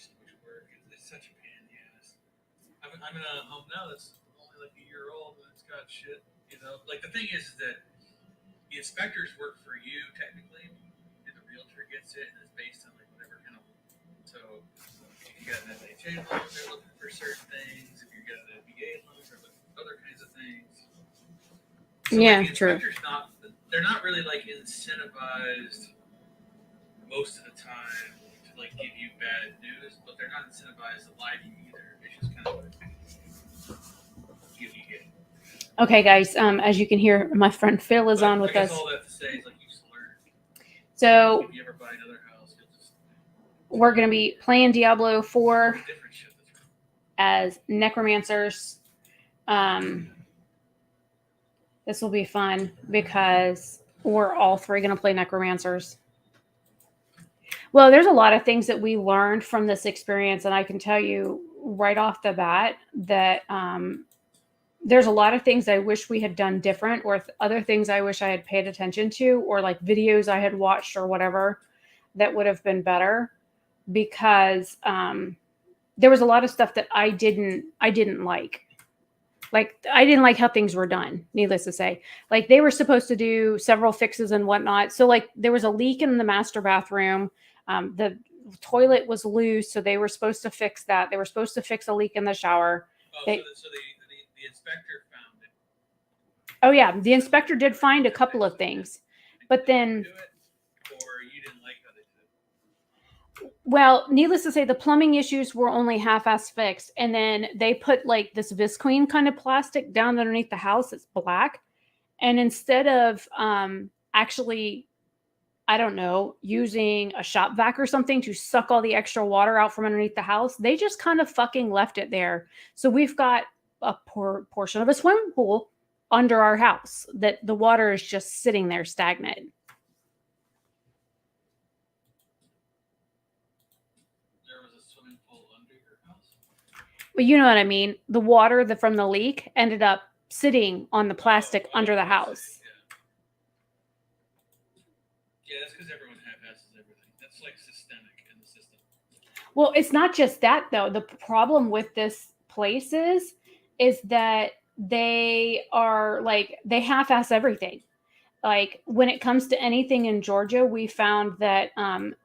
so much work. It's such a pain in the ass. I'm in a home now that's only like a year old and it's got shit. You know, like the thing is that the inspectors work for you technically, and the realtor gets it, and it's based on like whatever kind of. So if you got an FHA loan, they're looking for certain things. If you got an FBA loan, they're looking for other kinds of things. So Yeah, like, the true. inspectors they're not really like incentivized most of the time to like give you bad news, but they're not incentivized to lie to you either. It's just kind of give you get. Okay, guys. As you can hear, my friend Phil is on with I guess us. all that to say is like you just learn. So If you ever buy another house, you'll just we're going to be playing Diablo 4 different shit that's wrong. as necromancers. This will be fun because we're all three going to play necromancers. Well, there's a lot of things that we learned from this experience, and I can tell you right off the bat that there's a lot of things I wish we had done different, or other things I wish I had paid attention to, or like videos I had watched or whatever that would have been better, because there was a lot of stuff that I didn't like. Like, I didn't like how things were done, needless to say. Like, they were supposed to do several fixes and whatnot. So, like, there was a leak in the master bathroom. The toilet was loose, so they were supposed to fix that. They were supposed to fix a leak in the shower. Oh, They, so the inspector found it. oh, yeah, the inspector did find a couple of things. But then, Do it, or you didn't like how they did it. well, needless to say, the plumbing issues were only half-ass fixed. And then they put, like, this Visqueen kind of plastic down underneath the house. It's black. And instead of actually, I don't know, using a shop vac or something to suck all the extra water out from underneath the house, they just kind of fucking left it there. So we've got a portion of a swimming pool under our house that the water is just sitting there stagnant. There was a swimming pool under your house? Well, you know what I mean. The water from the leak ended up sitting on the plastic under the house. Yeah, that's because everyone half-asses everything. That's like systemic in the system. Well, it's not just that though. The problem with this place is that they are like, they half-ass everything. Like, when it comes to anything in Georgia, we found that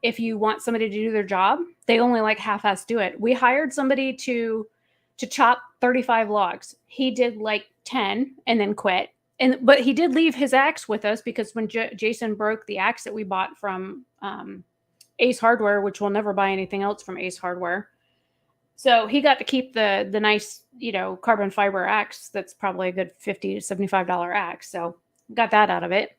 if you want somebody to do their job, they only like half-ass do it. We hired somebody to chop 35 logs. He did like 10 and then quit. But he did leave his axe with us, because when Jason broke the axe that we bought from Ace Hardware, which we'll never buy anything else from Ace Hardware. So he got to keep the nice, carbon fiber axe. That's probably a good $50 to $75 axe. So got that out of it.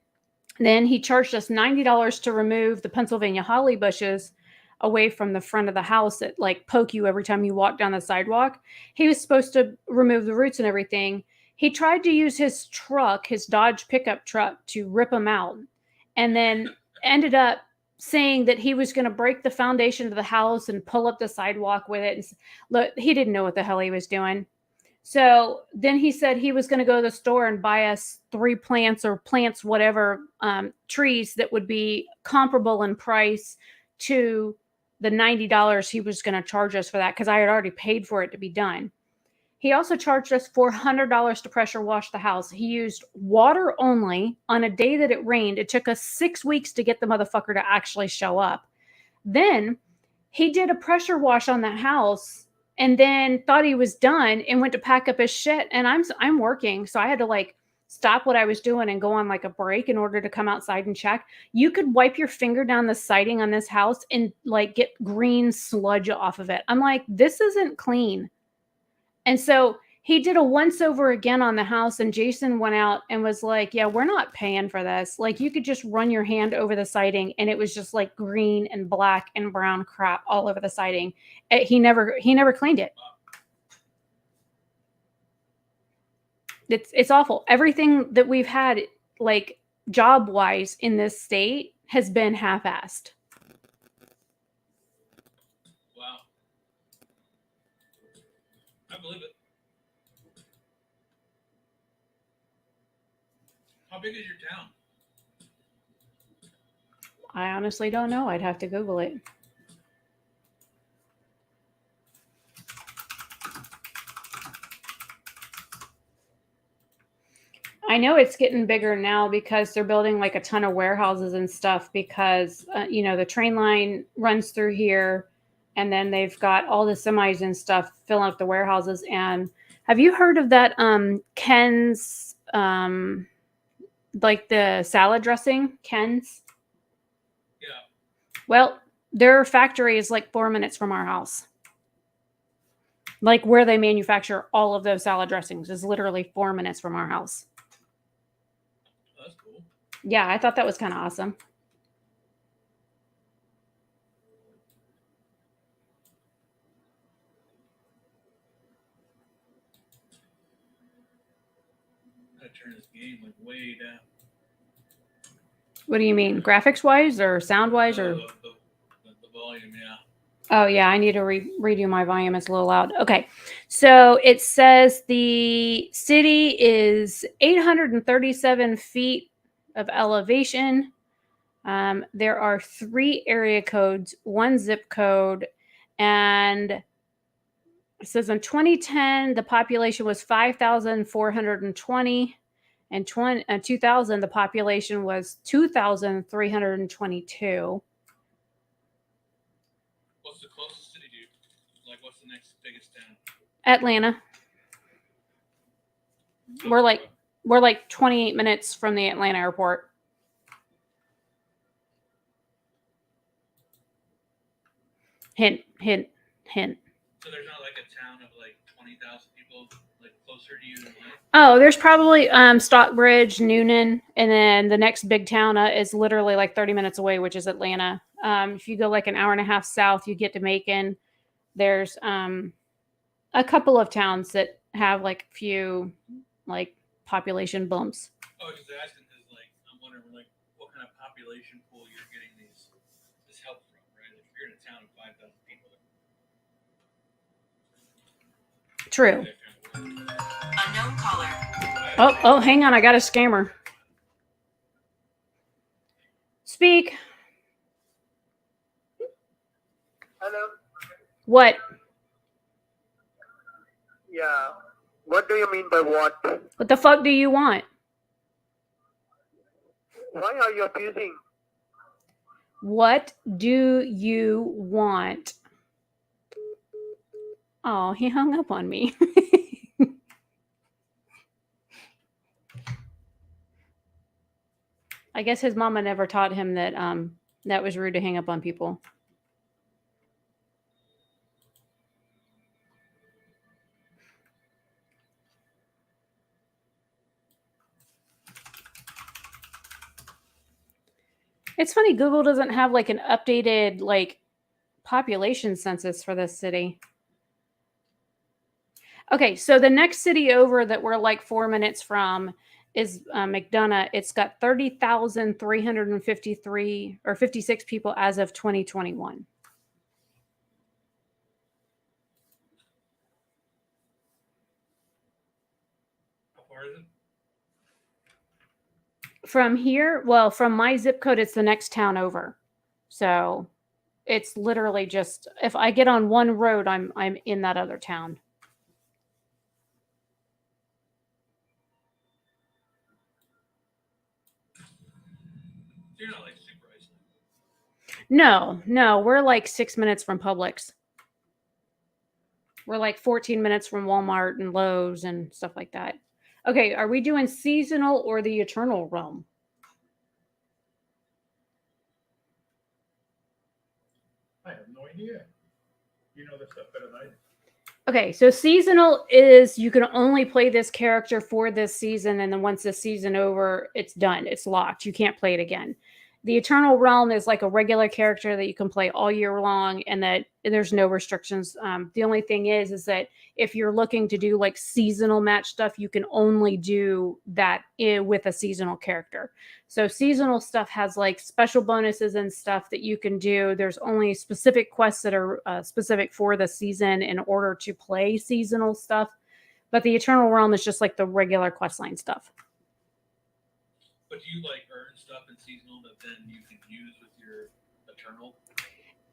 Then he charged us $90 to remove the Pennsylvania holly bushes away from the front of the house that like poke you every time you walk down the sidewalk. He was supposed to remove the roots and everything. He tried to use his truck, his Dodge pickup truck, to rip them out, and then ended up saying that he was going to break the foundation of the house and pull up the sidewalk with it. And look, he didn't know what the hell he was doing. So then he said he was going to go to the store and buy us 3 plants or plants, whatever, trees that would be comparable in price to the $90 he was going to charge us for that, because I had already paid for it to be done. He also charged us $400 to pressure wash the house. He used water only on a day that it rained. It took us 6 weeks to get the motherfucker to actually show up. Then he did a pressure wash on the house and then thought he was done and went to pack up his shit. And I'm working, so I had to like stop what I was doing and go on like a break in order to come outside and check. You could wipe your finger down the siding on this house and like get green sludge off of it. I'm like, this isn't clean. And so he did a once over again on the house, and Jason went out and was like, yeah, we're not paying for this. Like, you could just run your hand over the siding and it was just like green and black and brown crap all over the siding. He never cleaned it. It's awful. Everything that we've had, like, job wise in this state has been half-assed. Wow. I believe it. How big is your town? I honestly don't know. I'd have to Google it. I know it's getting bigger now because they're building like a ton of warehouses and stuff because the train line runs through here, and then they've got all the semis and stuff filling up the warehouses. And have you heard of that Ken's like the salad dressing Ken's? Yeah. Well, their factory is like 4 minutes from our house. Like where they manufacture all of those salad dressings is literally 4 minutes from our house. That's cool. Yeah, I thought that was kind of awesome. I turn this game like way down. What do you mean, graphics wise or sound wise or? The volume, yeah. Oh yeah, I need to redo my volume. It's a little loud. Okay, so it says the city is 837 feet of elevation. There are 3 area codes, 1 zip code, and it says in 2010 the population was 5,420, and 2000 the population was 2,322. What's the closest city to you? Like, what's the next biggest town? Atlanta. We're like 28 minutes from the Atlanta airport. Hint, hint, hint. So there's not like a town of like 20,000 people like closer to you than like? Oh, there's probably Stockbridge, Noonan, and then the next big town is literally like 30 minutes away, which is Atlanta. If you go like an hour and a half south, you get to Macon. There's a couple of towns that have like few like population bumps. Oh, just asking because like I'm wondering like what kind of population pool you're getting this help from, right? If you're in a town of 5,000 people. True. Unknown caller. Oh, hang on. I got a scammer. Speak. Hello. What? Yeah. What do you mean by what? What the fuck do you want? Why are you accusing? What do you want? Oh, he hung up on me. I guess his mama never taught him that that was rude to hang up on people. It's funny, Google doesn't have like an updated like population census for this city. Okay, so the next city over that we're like 4 minutes from is McDonough. It's got 30,353 or 56 people as of 2021. How far is it? From here, well, from my zip code, it's the next town over. So it's literally just if I get on one road, I'm in that other town. You're not like super isolated. No, we're like 6 minutes from Publix. We're like 14 minutes from Walmart and Lowe's and stuff like that. Okay, are we doing seasonal or the eternal realm? I have no idea. You know this stuff better than I do. Okay, so seasonal is you can only play this character for this season, and then once the season over, it's done. It's locked. You can't play it again. The Eternal Realm is like a regular character that you can play all year long, and that there's no restrictions. The only thing is that if you're looking to do like seasonal match stuff, you can only do that with a seasonal character. So seasonal stuff has like special bonuses and stuff that you can do. There's only specific quests that are specific for the season in order to play seasonal stuff. But the Eternal Realm is just like the regular questline stuff. But do you like earn stuff in seasonal that then you can use with your eternal?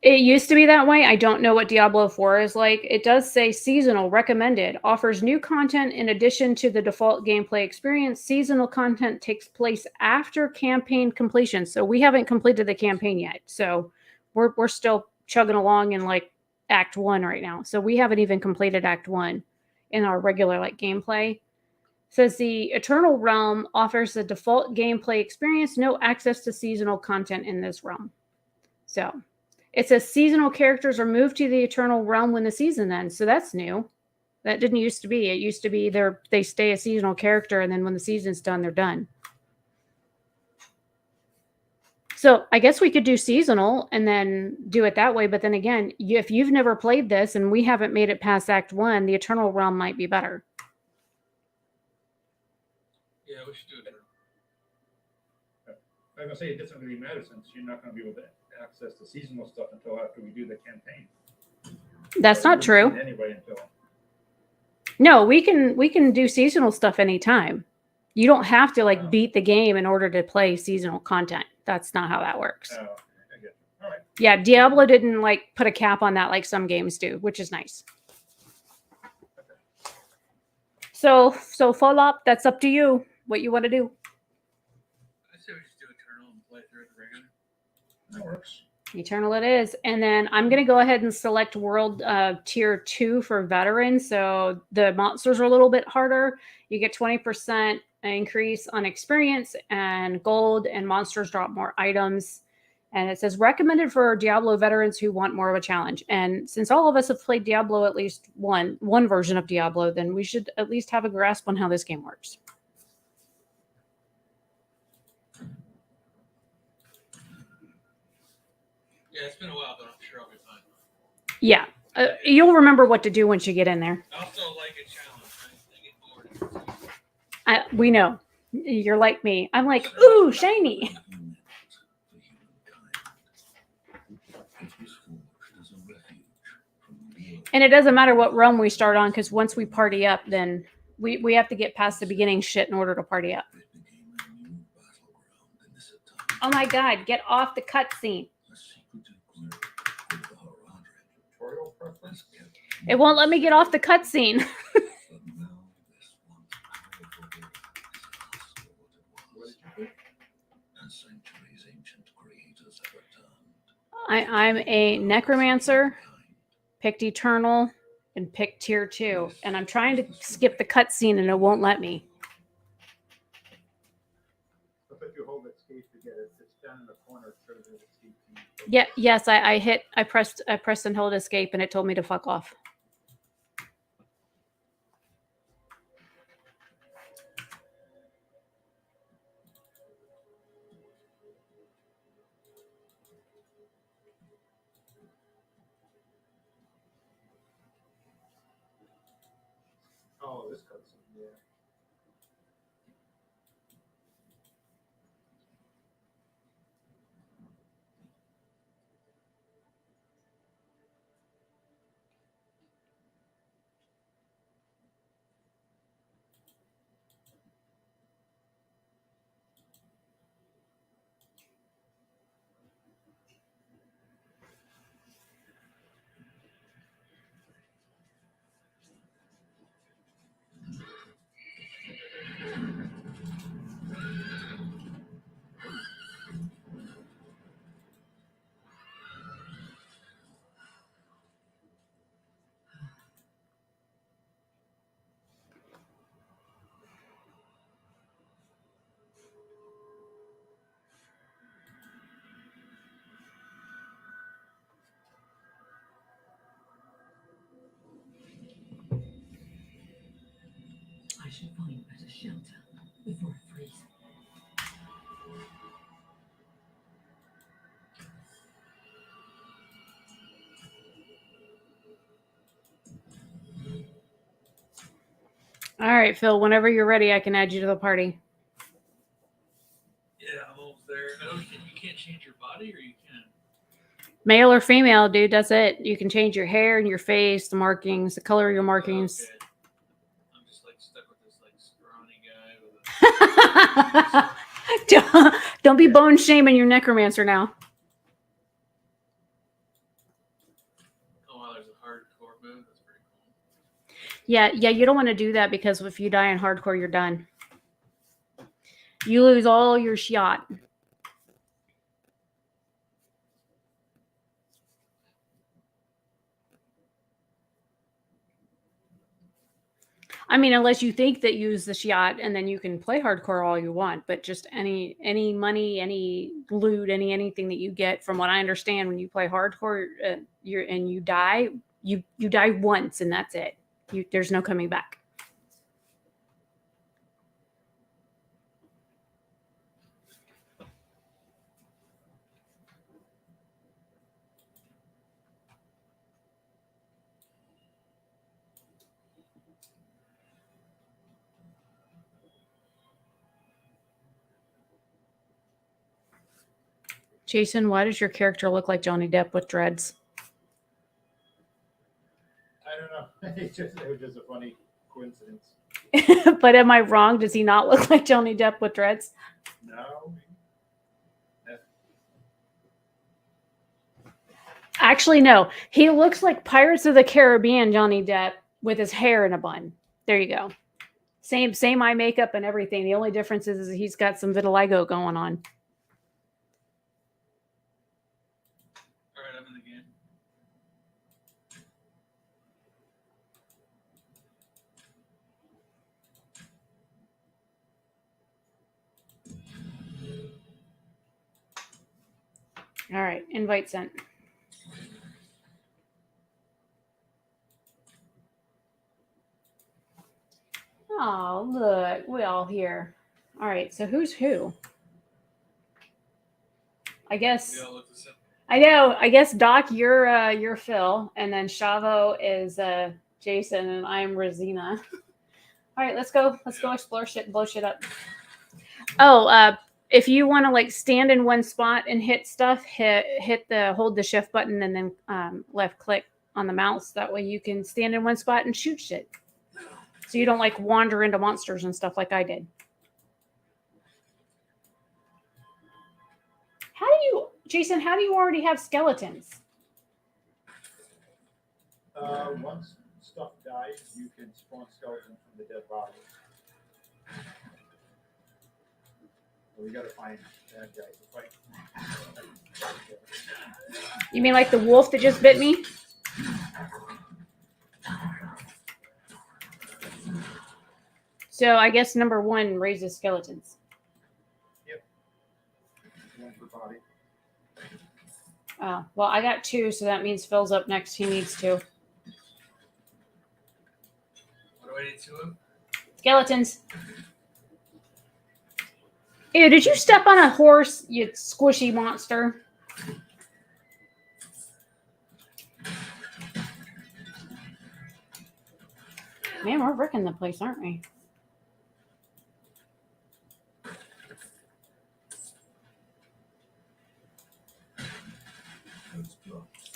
It used to be that way. I don't know what Diablo 4 is like. It does say seasonal recommended, offers new content in addition to the default gameplay experience. Seasonal content takes place after campaign completion. So we haven't completed the campaign yet. So we're still chugging along in like Act 1 right now. So we haven't even completed Act 1 in our regular like gameplay. Says the Eternal Realm offers the default gameplay experience, no access to seasonal content in this realm. So it says seasonal characters are moved to the Eternal Realm when the season ends. So that's new. That didn't used to be. It used to be they stay a seasonal character, and then when the season's done, they're done. So I guess we could do seasonal and then do it that way. But then again, if you've never played this and we haven't made it past Act 1, the Eternal Realm might be better. Yeah, we should do it. I was gonna say it doesn't really matter since you're not gonna be able to access the seasonal stuff until after we do the campaign. That's So not we true. wouldn't anyway until. No, we can do seasonal stuff anytime. You don't have to like Oh. beat the game in order to play seasonal content. That's not how that works. I get it. All right. Yeah, Diablo didn't like put a cap on that like some games do, which is nice. So follow up. That's up to you. What you want to do? I say we just do Eternal and play through it regular. That works. Eternal it is. And then I'm going to go ahead and select World Tier 2 for Veterans. So the monsters are a little bit harder. You get 20% increase on experience and gold, and monsters drop more items. And it says recommended for Diablo veterans who want more of a challenge. And since all of us have played Diablo at least one version of Diablo, then we should at least have a grasp on how this game works. Yeah, it's been a while, but I'm sure I'll be fine. Yeah. You'll remember what to do once you get in there. I also like a challenge. I get bored. We know. You're like me. I'm like, ooh, shiny. And it doesn't matter what realm we start on, because once we party up, then we have to get past the beginning shit in order to party up. Oh my God, get off the cutscene. Tutorial preference? It won't let me get off the cutscene. What did you do? I'm a necromancer, picked Eternal, and picked Tier 2. And I'm trying to skip the cutscene and it won't let me. But if you hold escape to get it, it's down in the corner. It shows it escape. Yeah, yes, I pressed and held escape and it told me to fuck off. Oh, this cutscene, yeah. I should find better shelter before I freeze. All right, Phil, whenever you're ready, I can add you to the party. Yeah, I'm almost there. No, you can't change your body, or you can. Male or female, dude, that's it. You can change your hair and your face, the markings, the color of your markings. Okay. I'm just like stuck with this like scrawny guy with a Don't be bone shaming your necromancer now. as a hardcore move. That's pretty cool. Yeah, you don't want to do that because if you die in hardcore, you're done. You lose all your shot. I mean, unless you think that you use the shot and then you can play hardcore all you want, but just any money, any loot, anything that you get, from what I understand, when you play hardcore, you die, you die once and that's it. There's no coming back. Jason, why does your character look like Johnny Depp with dreads? I don't know. It was just a funny coincidence. But am I wrong? Does he not look like Johnny Depp with dreads? No. Actually, no. He looks like Pirates of the Caribbean Johnny Depp with his hair in a bun. There you go. Same eye makeup and everything. The only difference is he's got some vitiligo going on. All right, I'm in the game. All right, invite sent. Oh, look, we all here. All right, so who's who? I guess. We all look the same. I know. I guess Doc, you're Phil, and then Shavo is Jason, and I'm Rosina. All right, let's go. Let's go explore shit, blow shit up. Oh, if you want to like stand in one spot and hit stuff, hold the shift button and then left click on the mouse. That way you can stand in one spot and shoot shit. So you don't like wander into monsters and stuff like I did. Jason, how do you already have skeletons? Once stuff dies, you can spawn skeletons from the dead bodies. So we gotta find bad guys to fight. You mean like the wolf that just bit me? So I guess number 1 raises skeletons. Yep. One per body. Oh, well, I got 2, so that means Phil's up next. He needs 2. What do I need 2 of? Skeletons. Ew, did you step on a horse, you squishy monster? Man, we're wrecking the place, aren't we?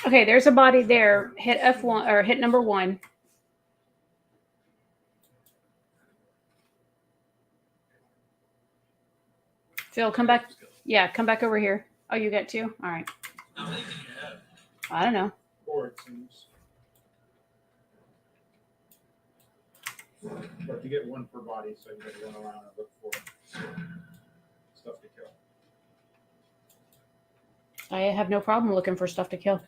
Okay, there's a body there. Hit F1 or hit number 1. Phil, come back. Yeah, come back over here. Oh, you got 2? All right. How many can you have? I don't know. 4 it seems. But you get 1 per body, so you gotta run around and look for stuff to kill. I have no problem looking for stuff to kill.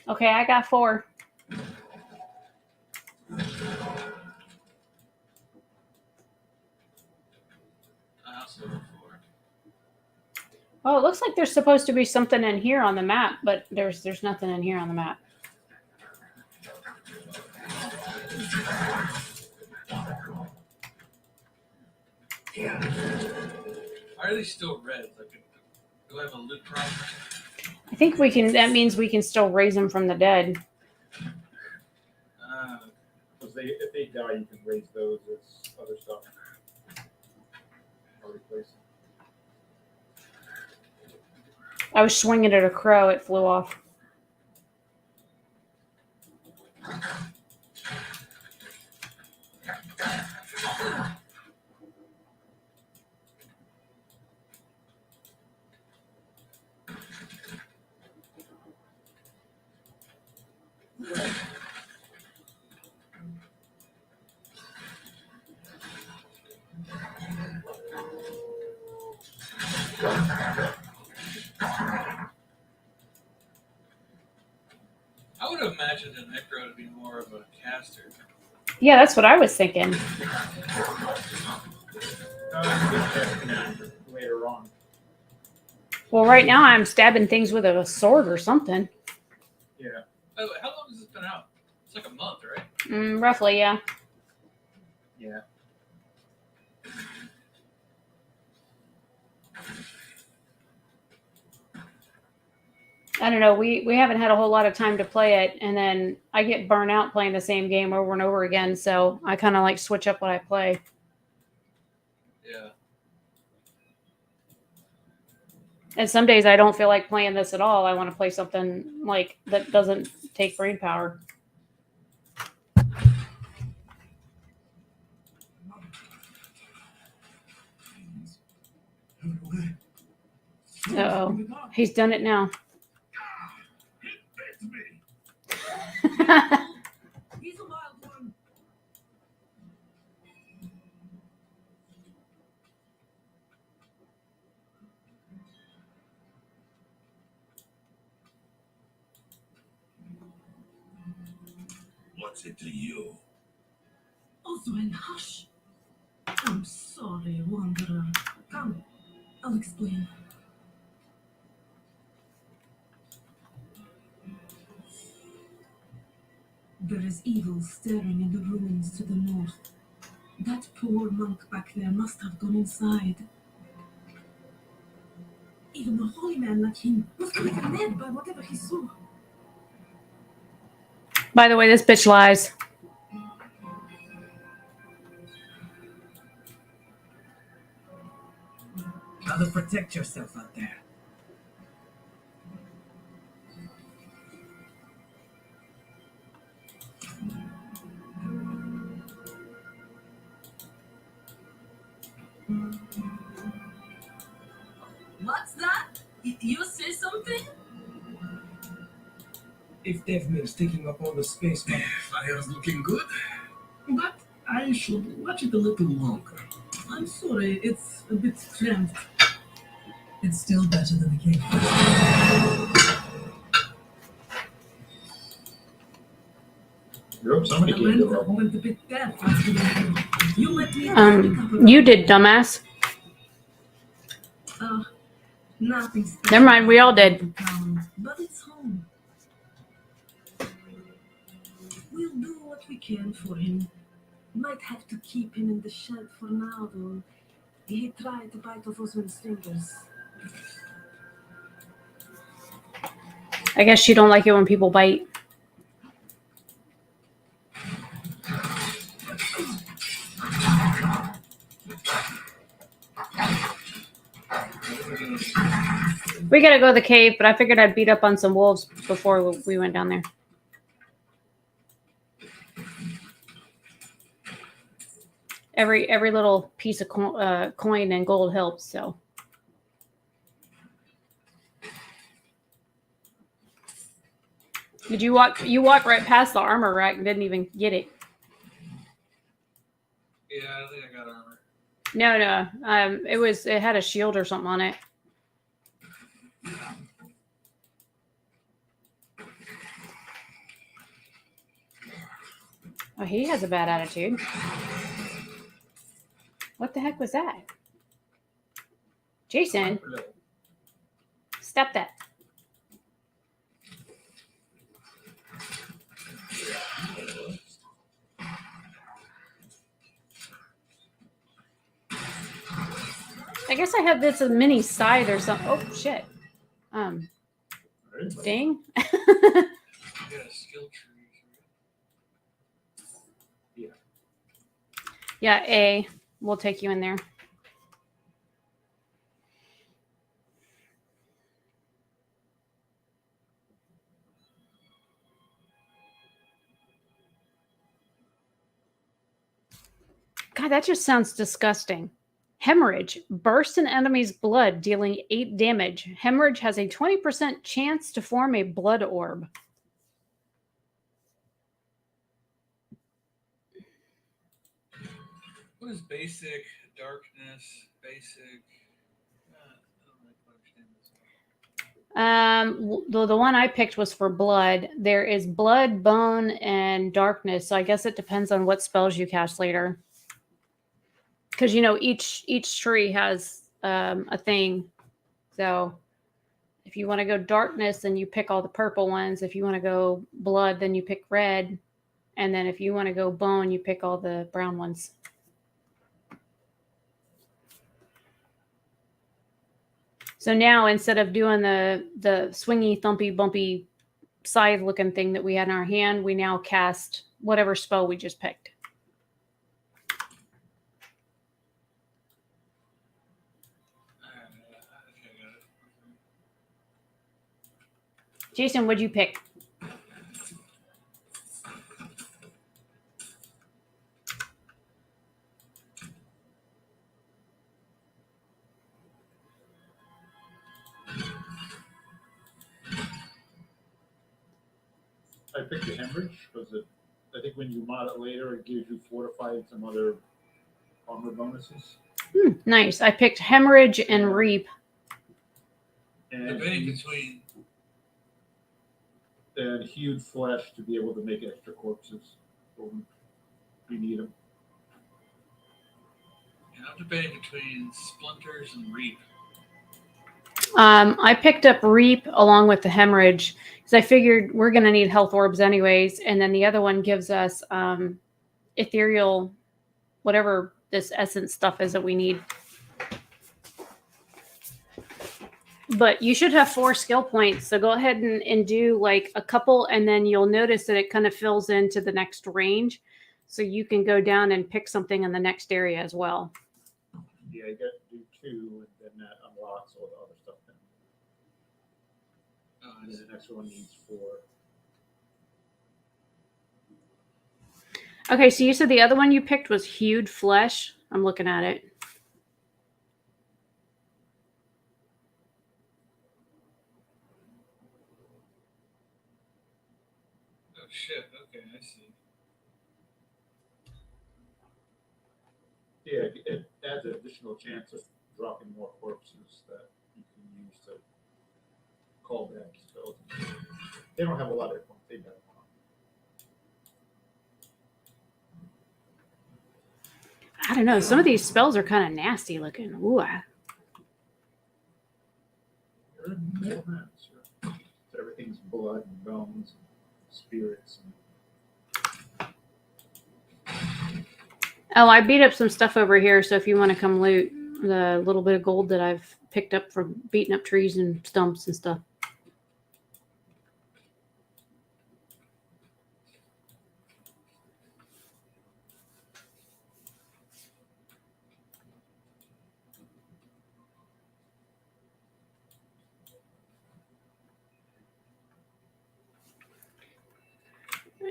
Okay, I got 4. I also have 4. Oh, it looks like there's supposed to be something in here on the map, but there's nothing in here on the map. Why are they still red? Like, do I have a loot problem? I think we can. That means we can still raise them from the dead. Because if they die, you can raise those as other stuff. Or replace them. I was swinging at a crow. It flew off. I would have imagined a Necro to be more of a caster. Yeah, that's what I was thinking. Later on. Well, right now I'm stabbing things with a sword or something. Yeah. By the way, how long has this been out? It's like a month, right? Roughly, yeah. Yeah. I don't know. We haven't had a whole lot of time to play it, and then I get burnt out playing the same game over and over again. So I kind of like switch up what I play. Yeah. And some days I don't feel like playing this at all. I want to play something like that doesn't take brain power. Uh-oh. He's done it now. He's a wild one. What's it to you? Oswin, hush. I'm sorry, Wanderer. Come, I'll explain. There is evil stirring in the ruins to the north. That poor monk back there must have gone inside. Even a holy man like him was driven mad by whatever he saw. By the way, this bitch lies. Gotta protect yourself out there. What's that? You say something? If Devmir's taking up all the space, but Fire's looking good. but I should watch it a little longer. I'm sorry, it's a bit cramped. It's still better than the cave. Yep, somebody The gave the lens rubble. went a bit deaf after that. You let me You did, dumbass. Nothing special. Never mind, we all did. But it's home. We'll do what we can for him. Might have to keep him in the shed for now, though. He tried to bite off Osman's fingers. I guess you don't like it when people bite. We gotta go to the cave, but I figured I'd beat up on some wolves before we went down there. Every little piece of coin and gold helps. So did you walk? You walked right past the armor rack and didn't even get it. Yeah, I don't think I got armor. No. It had a shield or something on it. Oh, he has a bad attitude. What the heck was that? Jason, stop that. I guess I have this a mini scythe or something. Oh shit. Ding. I got a skill tree. Yeah, A. We'll take you in there. God, that just sounds disgusting. Hemorrhage. Burst an enemy's blood, dealing 8 damage. Hemorrhage has a 20% chance to form a blood orb. What is basic darkness? Basic. I don't really understand this. The one I picked was for blood. There is blood, bone, and darkness. So I guess it depends on what spells you cast later. Because each tree has a thing. So if you want to go darkness, then you pick all the purple ones. If you want to go blood, then you pick red. And then if you want to go bone, you pick all the brown ones. So now instead of doing the swingy, thumpy, bumpy scythe looking thing that we had in our hand, we now cast whatever spell we just picked. Okay, I got it. Jason, what'd you pick? I picked the hemorrhage because I think when you mod it later, it gives you fortified some other armor bonuses. Nice. I picked hemorrhage and reap. And Debating between. and hued flesh to be able to make extra corpses when you need them. Yeah, I'm debating between splinters and reap. I picked up reap along with the hemorrhage because I figured we're going to need health orbs anyways. And then the other one gives us ethereal, whatever this essence stuff is that we need. But you should have 4 skill points. So go ahead and do like a couple, and then you'll notice that it kind of fills into the next range. So you can go down and pick something in the next area as well. Yeah, you got to do 2, and then that unlocks all the other stuff. Then. And then the next one needs 4. Okay, so you said the other one you picked was hued flesh. I'm looking at it. Oh shit! Okay, I see. Yeah, it adds an additional chance of dropping more corpses that you can use to call back spells. They don't have a lot of points. They got one. I don't know. Some of these spells are kind of nasty looking. Ooh. So everything's blood and bones, and spirits. Oh, I beat up some stuff over here. So if you want to come loot the little bit of gold that I've picked up from beating up trees and stumps and stuff.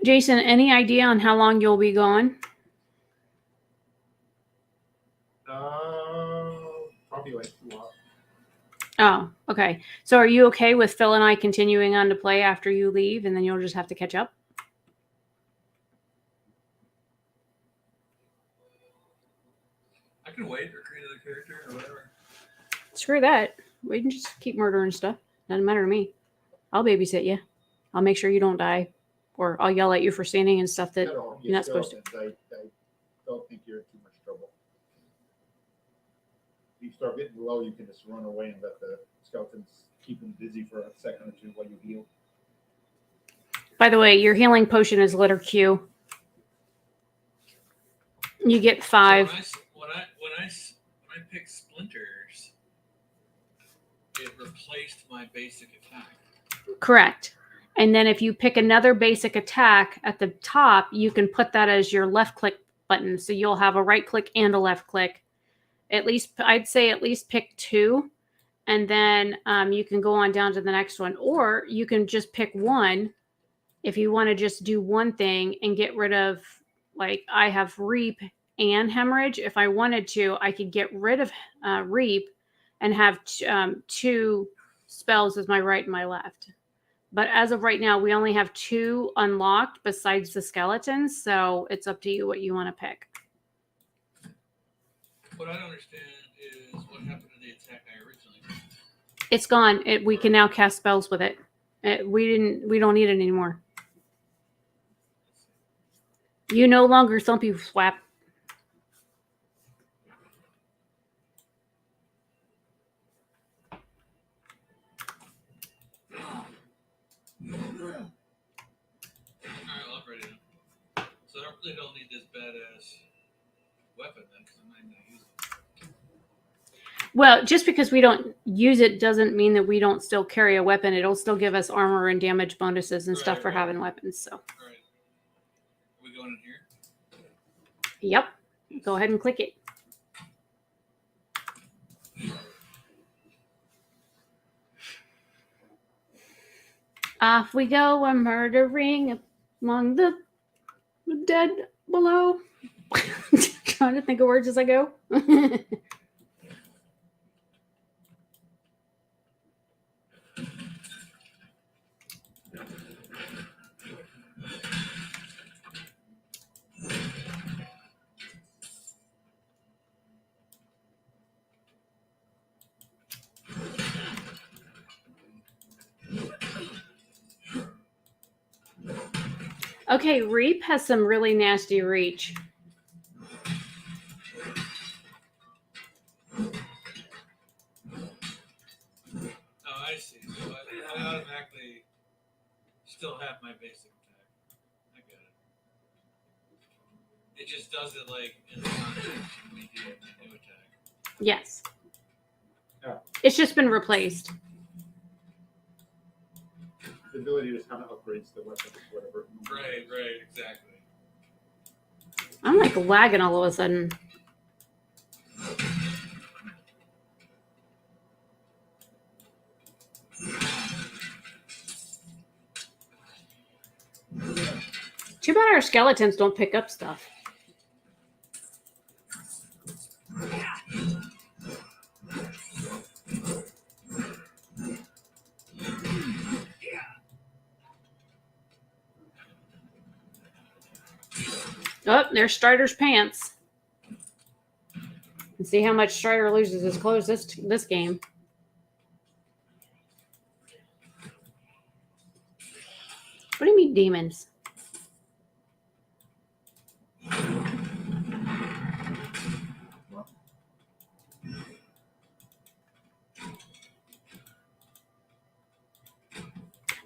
Jason, any idea on how long you'll be gone? Probably like 2 hours. Oh, okay. So are you okay with Phil and I continuing on to play after you leave, and then you'll just have to catch up? I can wait or create another character or whatever. Screw that. We can just keep murdering stuff. Doesn't matter to me. I'll babysit you. I'll make sure you don't die, or I'll yell at you for standing and stuff that No, you're not supposed to. I don't think you're in too much trouble. If you start getting low, you can just run away and let the skeletons keep them busy for a second or 2 while you heal. By the way, your healing potion is letter Q. You get 5. So when I picked splinters, it replaced my basic attack. Correct. And then if you pick another basic attack at the top, you can put that as your left click button. So you'll have a right click and a left click. At least, I'd say at least pick 2. And then you can go on down to the next one. Or you can just pick 1 if you want to just do one thing and get rid of, like, I have reap and hemorrhage. If I wanted to, I could get rid of reap and have two spells as my right and my left. But as of right now, we only have 2 unlocked besides the skeletons. So it's up to you what you want to pick. What I don't understand is what happened to the attack I originally did. It's gone. We can now cast spells with it. We don't need it anymore. You no longer thump, you swap. Alright, well, I'm ready now. So I really don't need this badass weapon then, because I'm not even going to use it. Well, just because we don't use it doesn't mean that we don't still carry a weapon. It'll still give us armor and damage bonuses and stuff for having weapons. So, Alright. Are we going in here? yep. Go ahead and click it. Off we go, a murdering among the dead below. Trying to think of words as I go. Okay, Reap has some really nasty reach. Oh, I see. So I automatically still have my basic attack. I get it. It just does it like in the context when we do a new attack. Yes. Yeah. It's just been replaced. The ability just kind of upgrades the weapon or whatever. Right, exactly. I'm like lagging all of a sudden. Too bad our skeletons don't pick up stuff. Oh, there's Strider's pants. And see how much Strider loses his clothes this game. What do you mean demons?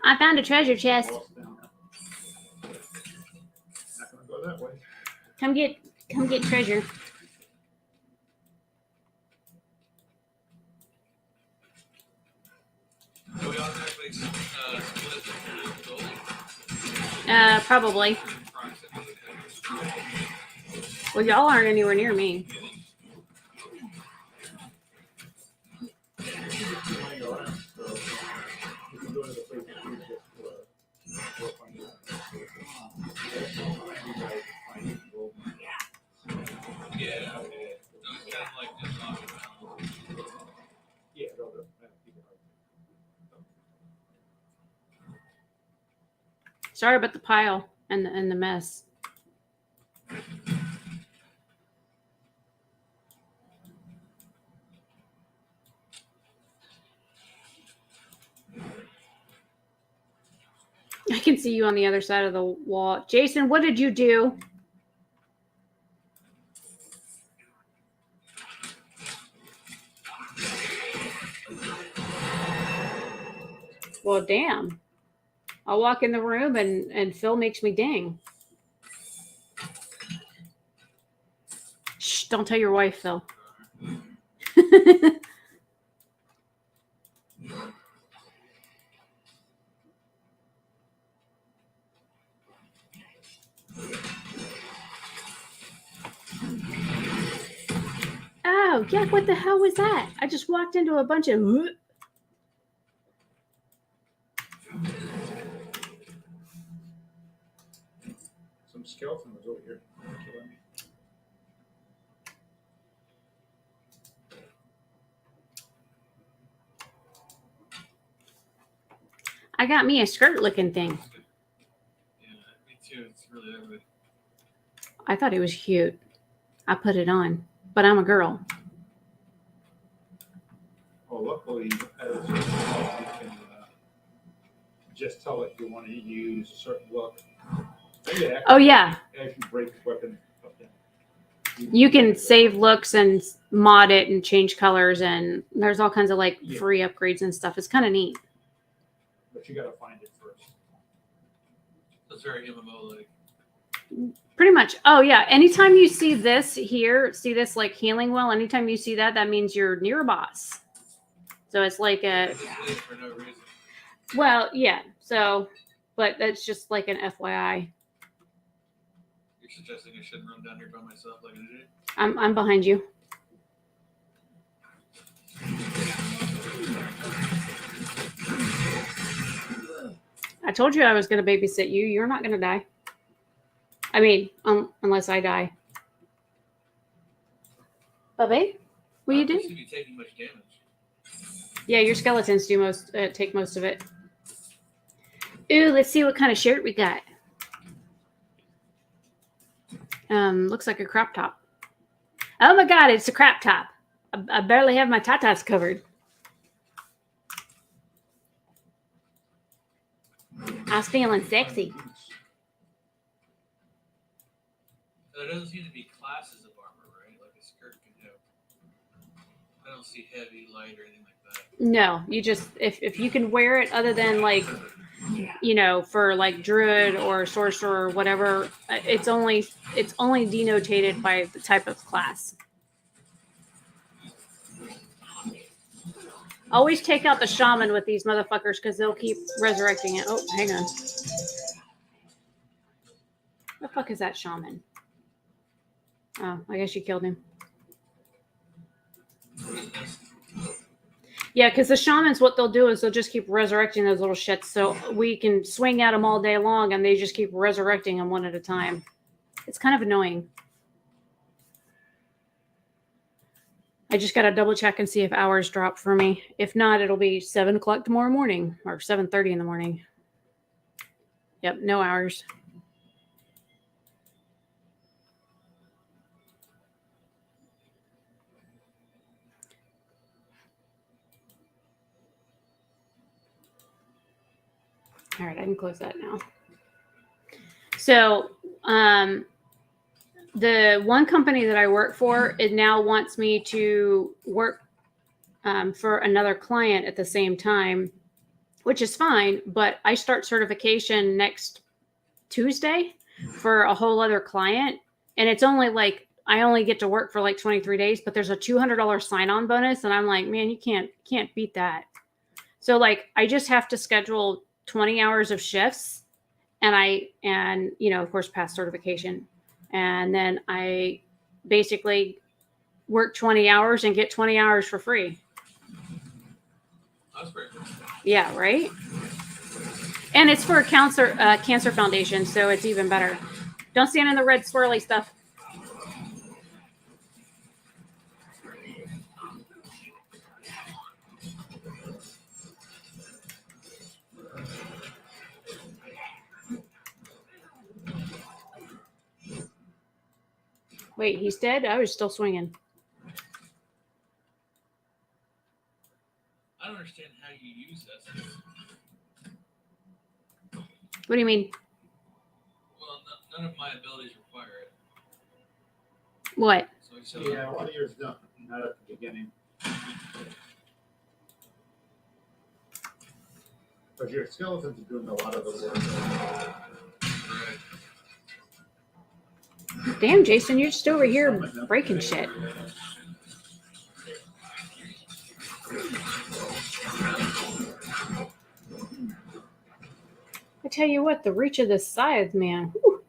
I found a treasure chest. Not gonna go that way. Come get treasure. Do we automatically split the building? Probably. Well, y'all aren't anywhere near me. Flying around, so you can go to the place that you just work on that. Yeah, okay. So it's kind of like this off the Yeah, they'll do that. Sorry about the pile and the mess. I can see you on the other side of the wall. Jason, what did you do? Well, damn. I'll walk in the room and Phil makes me ding. Shh, don't tell your wife, Phil. Oh, yeah, what the hell was that? I just walked into a bunch of... Some skeleton was over here. Killing me. I got me a skirt looking thing. Yeah, me too. It's really ugly. I thought it was cute. I put it on, but I'm a girl. Well, luckily, as you can just tell if you want to use a certain look. Yeah, Oh yeah, as you break the weapon up down. you can save looks and mod it and change colors, and there's all kinds of like free upgrades and stuff. It's kind of neat. But you got to find it first. It's very MMO like. Pretty much. Oh yeah. Anytime you see this here, see this like healing well. Anytime you see that, that means you're near a boss. So it's like a. For no reason. Well, yeah. So, but that's just like an FYI. You're suggesting I shouldn't run down here by myself like an idiot? I'm behind you. I told you I was going to babysit you. You're not going to die. I mean, unless I die. Bubby, what you I don't do? seem to be taking much damage. Yeah, your skeletons do take most of it. Ooh, let's see what kind of shirt we got. Looks like a crop top. Oh my God, it's a crop top. I barely have my tatas covered. I was feeling sexy. There doesn't seem to be classes of armor, right? Like a skirt can have. I don't see heavy, light, or anything like that. No, you just if you can wear it other than like, you know, for like druid or sorcerer or whatever, it's only denotated by the type of class. Always take out the shaman with these motherfuckers because they'll keep resurrecting it. Oh, hang on. The fuck is that shaman? Oh, I guess you killed him. Yeah, because the shamans, what they'll do is they'll just keep resurrecting those little shits. So we can swing at them all day long and they just keep resurrecting them one at a time. It's kind of annoying. I just got to double check and see if hours drop for me. If not, it'll be 7 o'clock tomorrow morning or 7:30 in the morning. Yep, no hours. All right, I can close that now. So, the one company that I work for, it now wants me to work for another client at the same time, which is fine. But I start certification next Tuesday for a whole other client. And it's only like, I only get to work for like 23 days, but there's a $200 sign-on bonus. And I'm like, man, you can't beat that. So like, I just have to schedule 20 hours of shifts and you know, of course, pass certification. And then I basically work 20 hours and get 20 hours for free. That's pretty cool. Yeah, right? And it's for a cancer foundation, so it's even better. Don't stand in the red swirly stuff. Wait, he's dead? I was still swinging. I don't understand how you use this. What do you mean? Well, none of my abilities require it. What? So Yeah, a lot of yours don't. Not at the beginning. Because your skeletons are doing a lot of the work. right. Damn, Jason, you're just over here breaking shit. I tell you what, the reach of this scythe, man. Whew.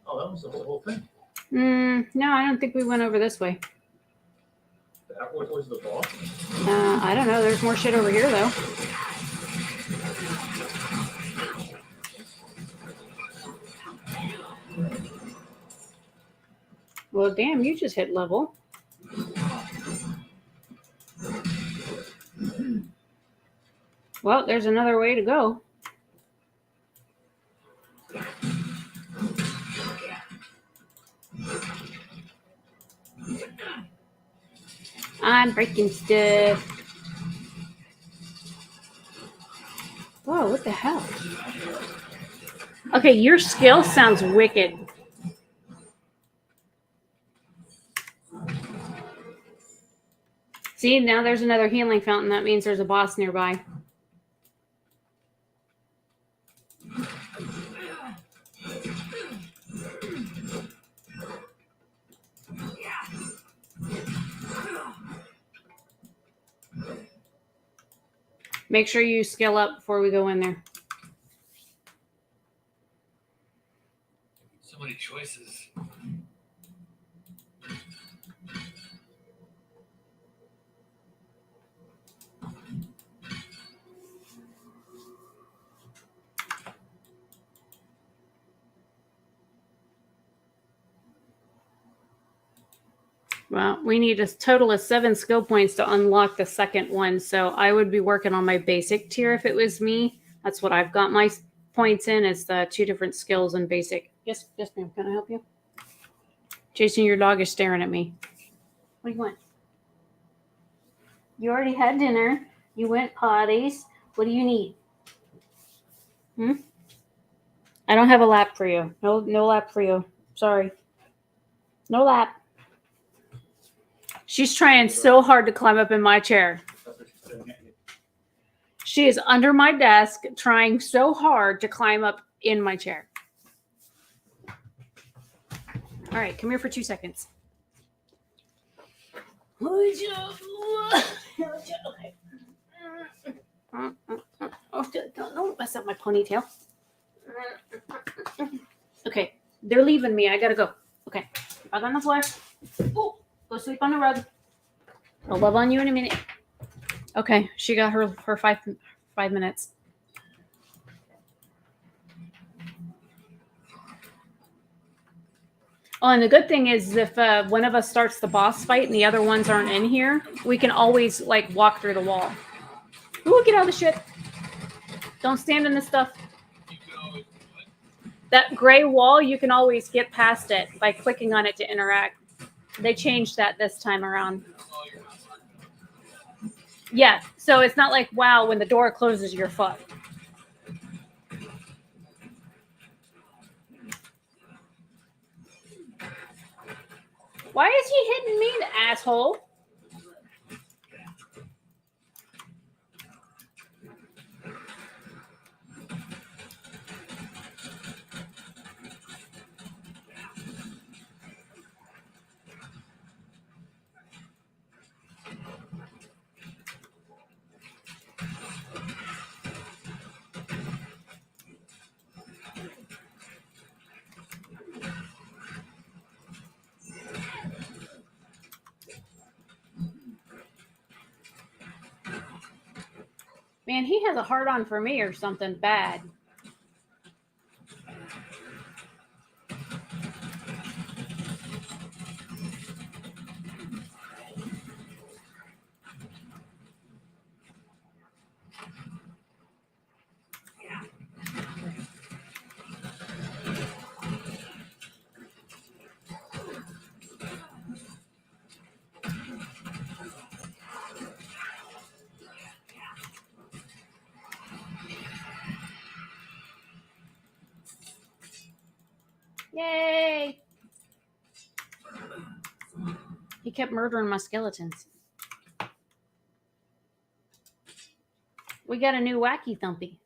Oh, that was the whole thing. No, I don't think we went over this way. That was the boss. I don't know. There's more shit over here, though. Well, damn, you just hit level. Well, there's another way to go. I'm breaking stuff. Whoa, what the hell? Okay, your skill sounds wicked. See, now there's another healing fountain. That means there's a boss nearby. Make sure you skill up before we go in there. So many choices. Well, we need a total of 7 skill points to unlock the second one. So I would be working on my basic tier if it was me. That's what I've got my points in. It's the 2 different skills in basic. Yes, ma'am. Can I help you? Jason, your dog is staring at me. What do you want? You already had dinner. You went potties. What do you need? I don't have a lap for you. No lap for you. Sorry. No lap. She's trying so hard to climb up in my chair. That's what she's doing at you. She is under my desk trying so hard to climb up in my chair. All right, come here for 2 seconds. Okay. Oh, don't mess up my ponytail. Okay, they're leaving me. I gotta go. Okay, rug on the floor. Oh, go sleep on the rug. I'll love on you in a minute. Okay, she got her 5 minutes. Oh, and the good thing is if one of us starts the boss fight and the other ones aren't in here, we can always like walk through the wall. Ooh, get out of the shit. Don't stand in this stuff. You can always what? That gray wall, you can always get past it by clicking on it to interact. They changed that this time around. Oh, you're not smart. Yeah, so it's not like, wow, when the door closes, you're fucked. Why is he hitting me, the asshole? Man, he has a hard on for me or something bad. Yay! He kept murdering my skeletons. We got a new wacky thumpy.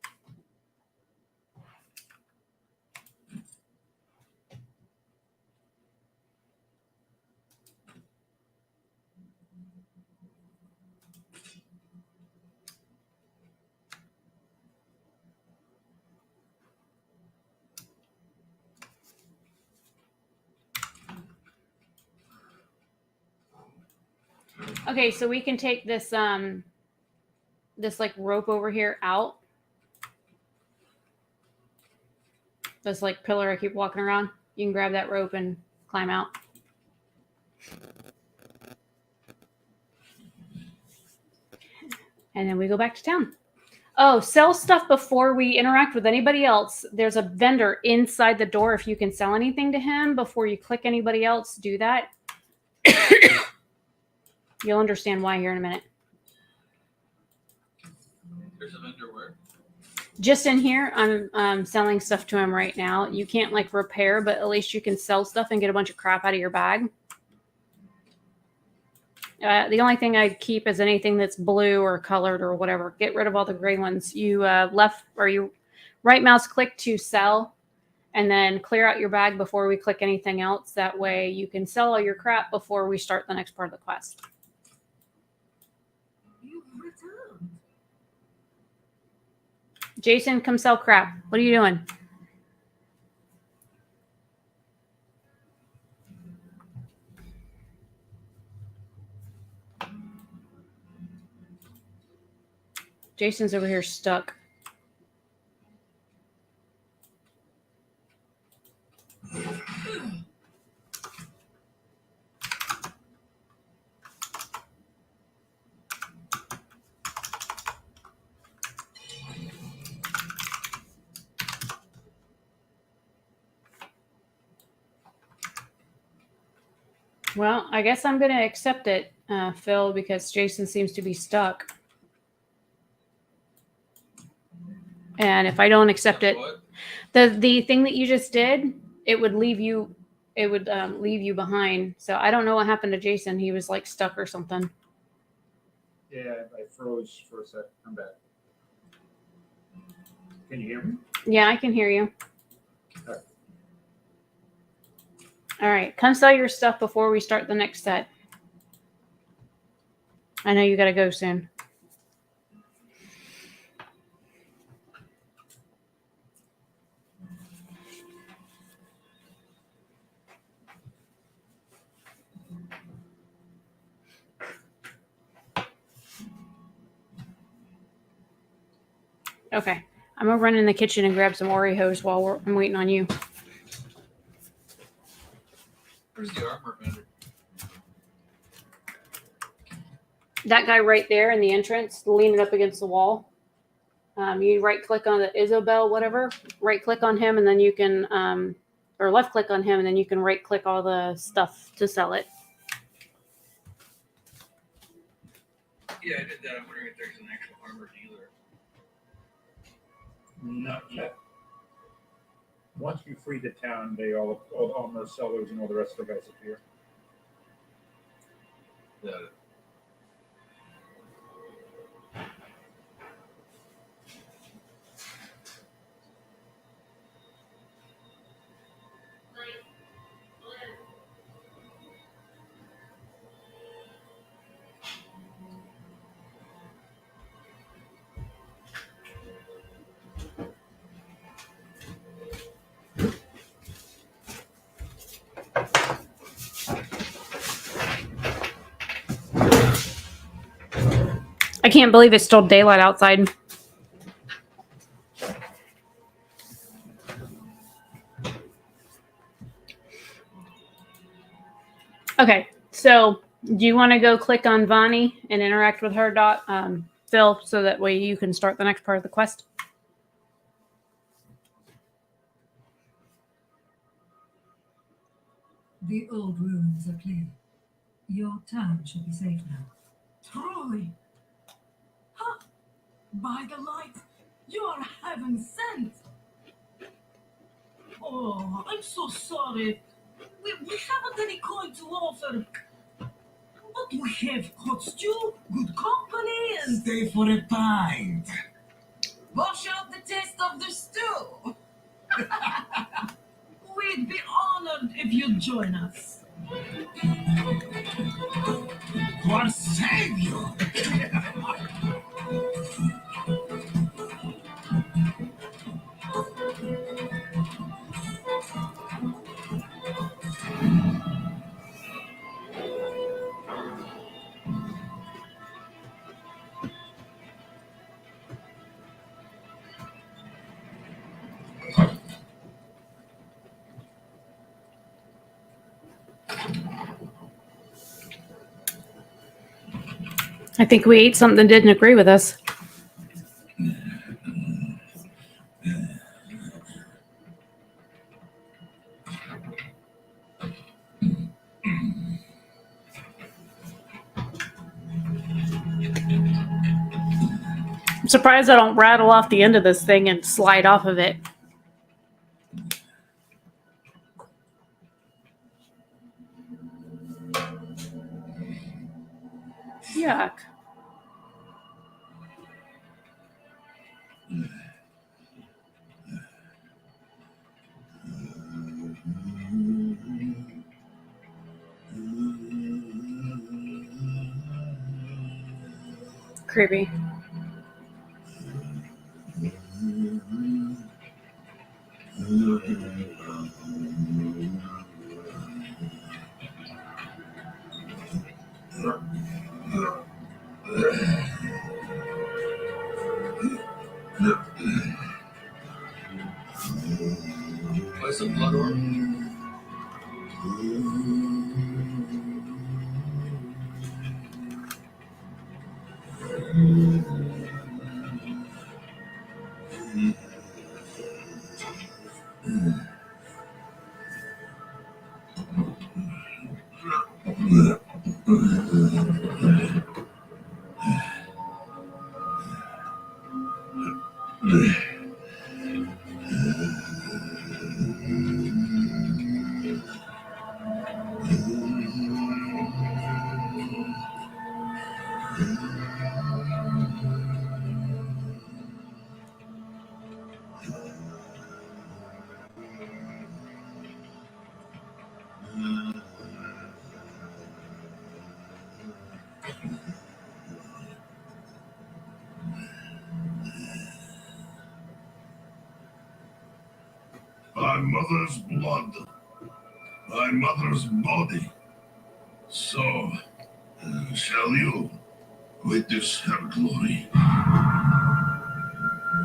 Okay, so we can take this this like rope over here out. This like pillar I keep walking around. You can grab that rope and climb out. And then we go back to town. Oh, sell stuff before we interact with anybody else. There's a vendor inside the door. If you can sell anything to him before you click anybody else, do that. You'll understand why here in a minute. There's a vendor where. Just in here, I'm selling stuff to him right now. You can't like repair, but at least you can sell stuff and get a bunch of crap out of your bag. The only thing I keep is anything that's blue or colored or whatever. Get rid of all the gray ones. You you right mouse click to sell, and then clear out your bag before we click anything else. That way you can sell all your crap before we start the next part of the quest. You've returned. Jason, come sell crap. What are you doing? Jason's over here stuck. Well, I guess I'm going to accept it, Phil, because Jason seems to be stuck. And if I don't accept it, What? the thing that you just did, it would leave you behind. So I don't know what happened to Jason. He was like stuck or something. Yeah, I froze for a sec. I'm back. Can you hear me? Yeah, I can hear you. All right. All right, come sell your stuff before we start the next set. I know you got to go soon. Okay, I'm gonna run in the kitchen and grab some Oreos while I'm waiting on you. Where's the armor vendor? That guy right there in the entrance, leaning up against the wall. You right click on the Isabel, whatever. Right click on him, and then you can, or left click on him, and then you can right click all the stuff to sell it. Yeah, I did that. I'm wondering if there's an actual armor dealer. Not yet. Once you free the town, all the armor sellers and all the rest of the guys appear. Got it. I can't believe it's still daylight outside. Okay, so do you want to go click on Vani and interact with her, Phil, so that way you can start the next part of the quest? The old ruins are clear. Your town should be safe now. Truly. Huh? By the light, you are heaven sent. Oh, I'm so sorry. We haven't any coin to offer. But we have hot stew, good company, and Stay for a pint. wash out the taste of the stew. We'd be honored if you'd join us. For savior. I think we ate something that didn't agree with us. I'm surprised I don't rattle off the end of this thing and slide off of it. Yuck. Creepy. Where's the blood orb? My mother's blood, my mother's body. So, shall you witness her glory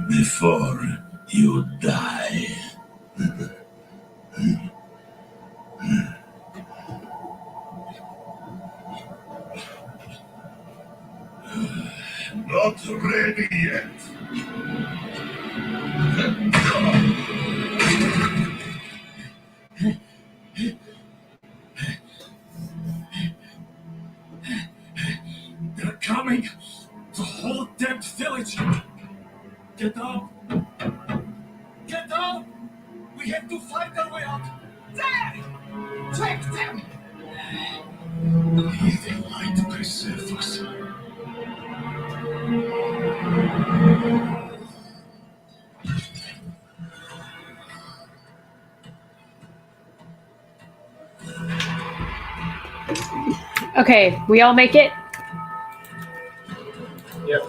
before you die? Not ready yet. They're coming! The whole damn village! Get up! Get up! We have to find our way out! There! Take them! They lie to preserve us. Okay, we all make it? Yep.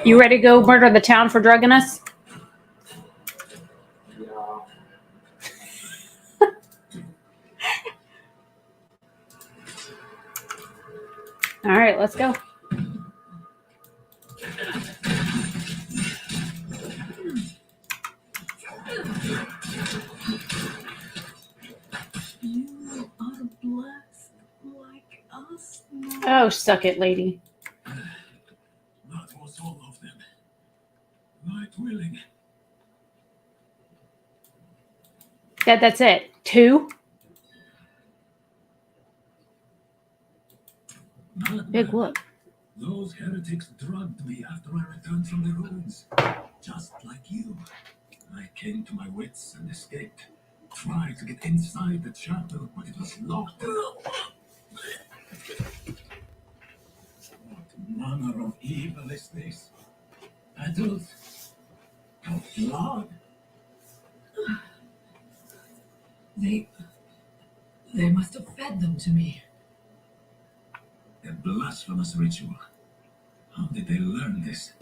You ready to go murder the town for drugging us? Yeah. All right, let's go. You are blessed like us now. Oh, suck it, lady. That was all of them. Right willing. That's it. 2? Not Big bad. whoop. Those heretics drugged me after I returned from the ruins. Just like you. I came to my wits and escaped. Tried to get inside the chapel, but it was locked. What manner of evil is this? Adults of blood? They must have fed them to me. A blasphemous ritual. How did they learn this?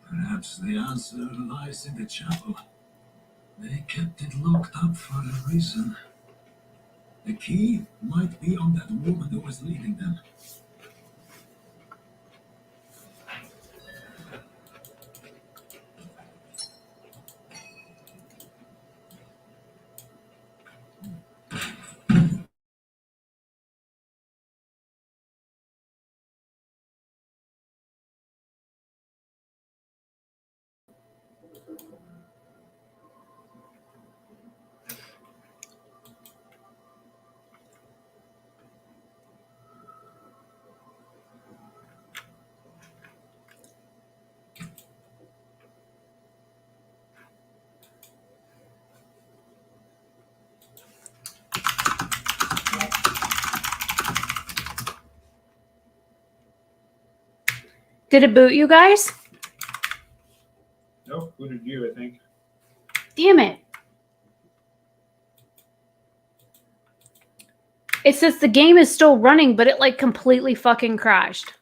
Perhaps the answer lies in the chapel. They kept it locked up for a reason. The key might be on that woman who was leading them. Did it boot you guys? Nope, who did you, I think? Damn it. It says the game is still running, but it like completely fucking crashed.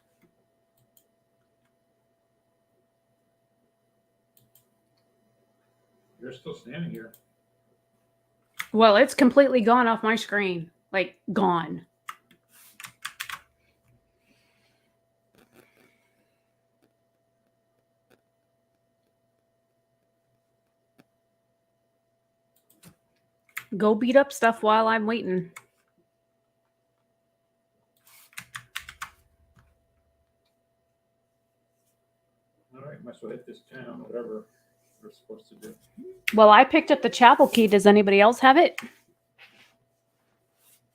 You're still standing here. Well, it's completely gone off my screen. Like, gone. Go beat up stuff while I'm waiting. All right, might as well hit this town, whatever we're supposed to do. Well, I picked up the chapel key. Does anybody else have it?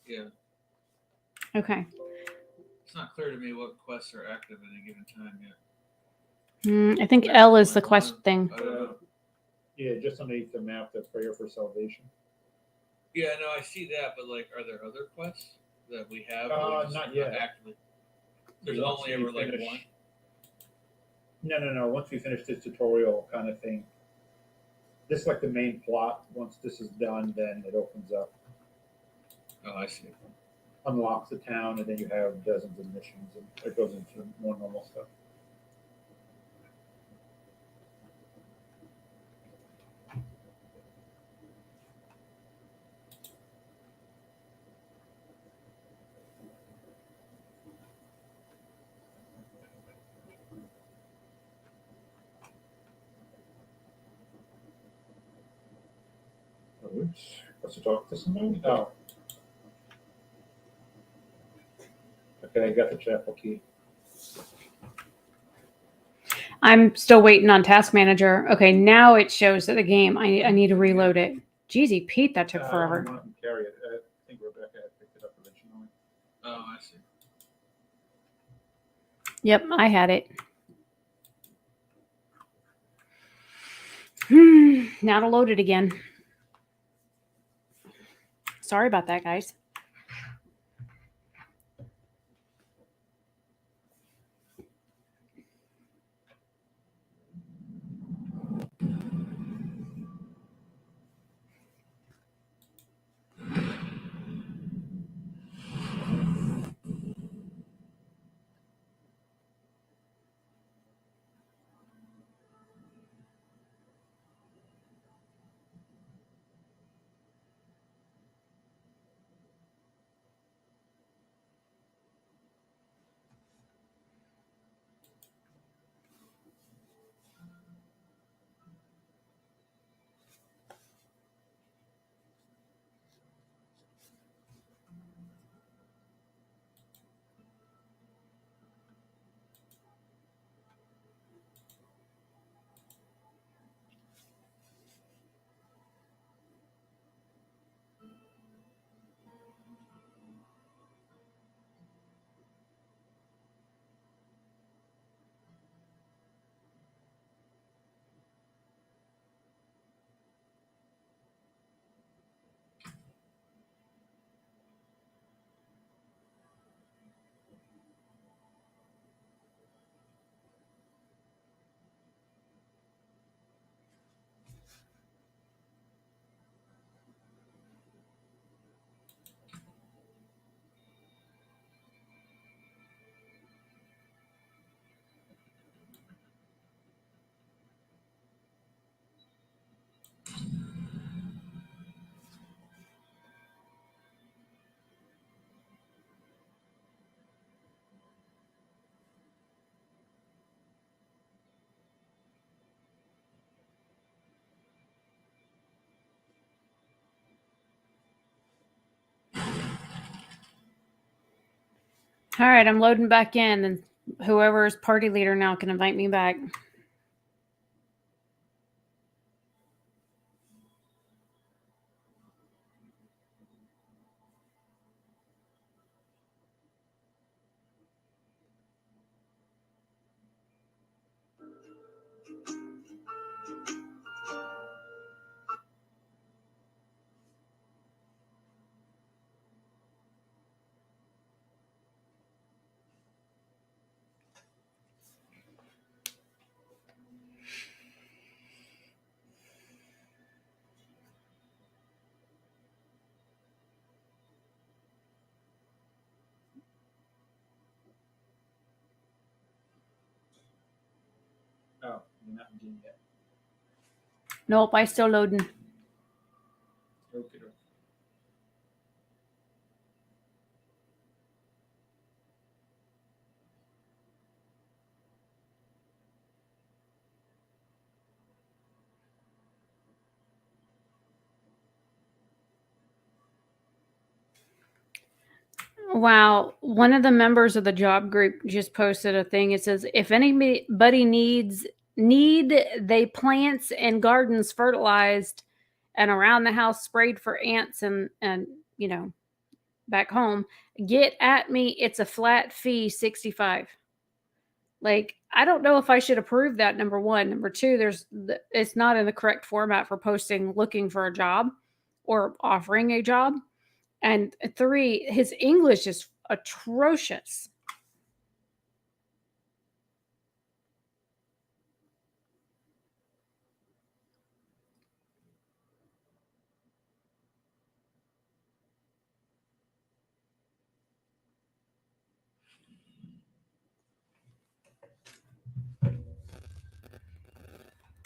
Yeah. Okay. It's not clear to me what quests are active at any given time yet. I think L is the quest thing. I don't know. Yeah, just underneath the map, the prayer for salvation. Yeah, no, I see that, but like, are there other quests that we have? Not yet. Actively. There's Once only we ever like finish- one. No. Once we finish this tutorial kind of thing, this is like the main plot. Once this is done, then it opens up, Oh, I see. unlocks the town, and then you have dozens of missions, and it goes into more normal stuff. Oops. Supposed to talk to somebody? Oh. Okay, I got the chapel key. I'm still waiting on Task Manager. Okay, now it shows that the game. I need to reload it. Jeezy Pete, that took I forever. want to carry it. I think Rebecca had picked it up originally. Oh, I see. Yep, I had it. Now to load it again. Sorry about that, guys. All right, I'm loading back in, and whoever is party leader now can invite me back. You're not in game yet. Nope, I still loading. Okay. Wow, one of the members of the job group just posted a thing. It says, if anybody need they plants and gardens fertilized and around the house sprayed for ants and you know, back home, get at me. It's a flat fee, 65. Like, I don't know if I should approve that. Number one. Number two, it's not in the correct format for posting looking for a job or offering a job. And three, his English is atrocious.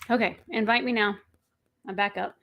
Okay, invite me now. I'm back up.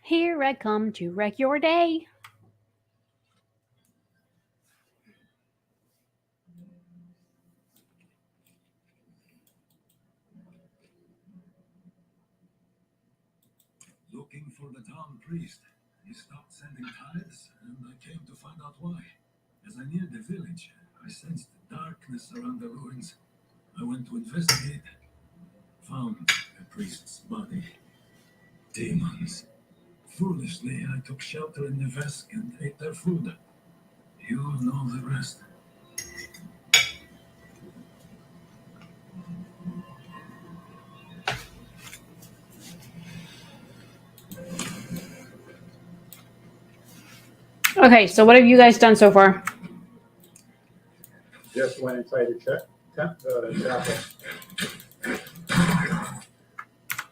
Here I come to wreck your day. Looking for the town priest. He stopped sending tithes, and I came to find out why. As I neared the village, I sensed darkness around the ruins. I went to investigate. Found the priest's body. Demons. Foolishly, I took shelter in the Vesk and ate their food. You know the rest. Okay, so what have you guys done so far? Just went inside the chapel.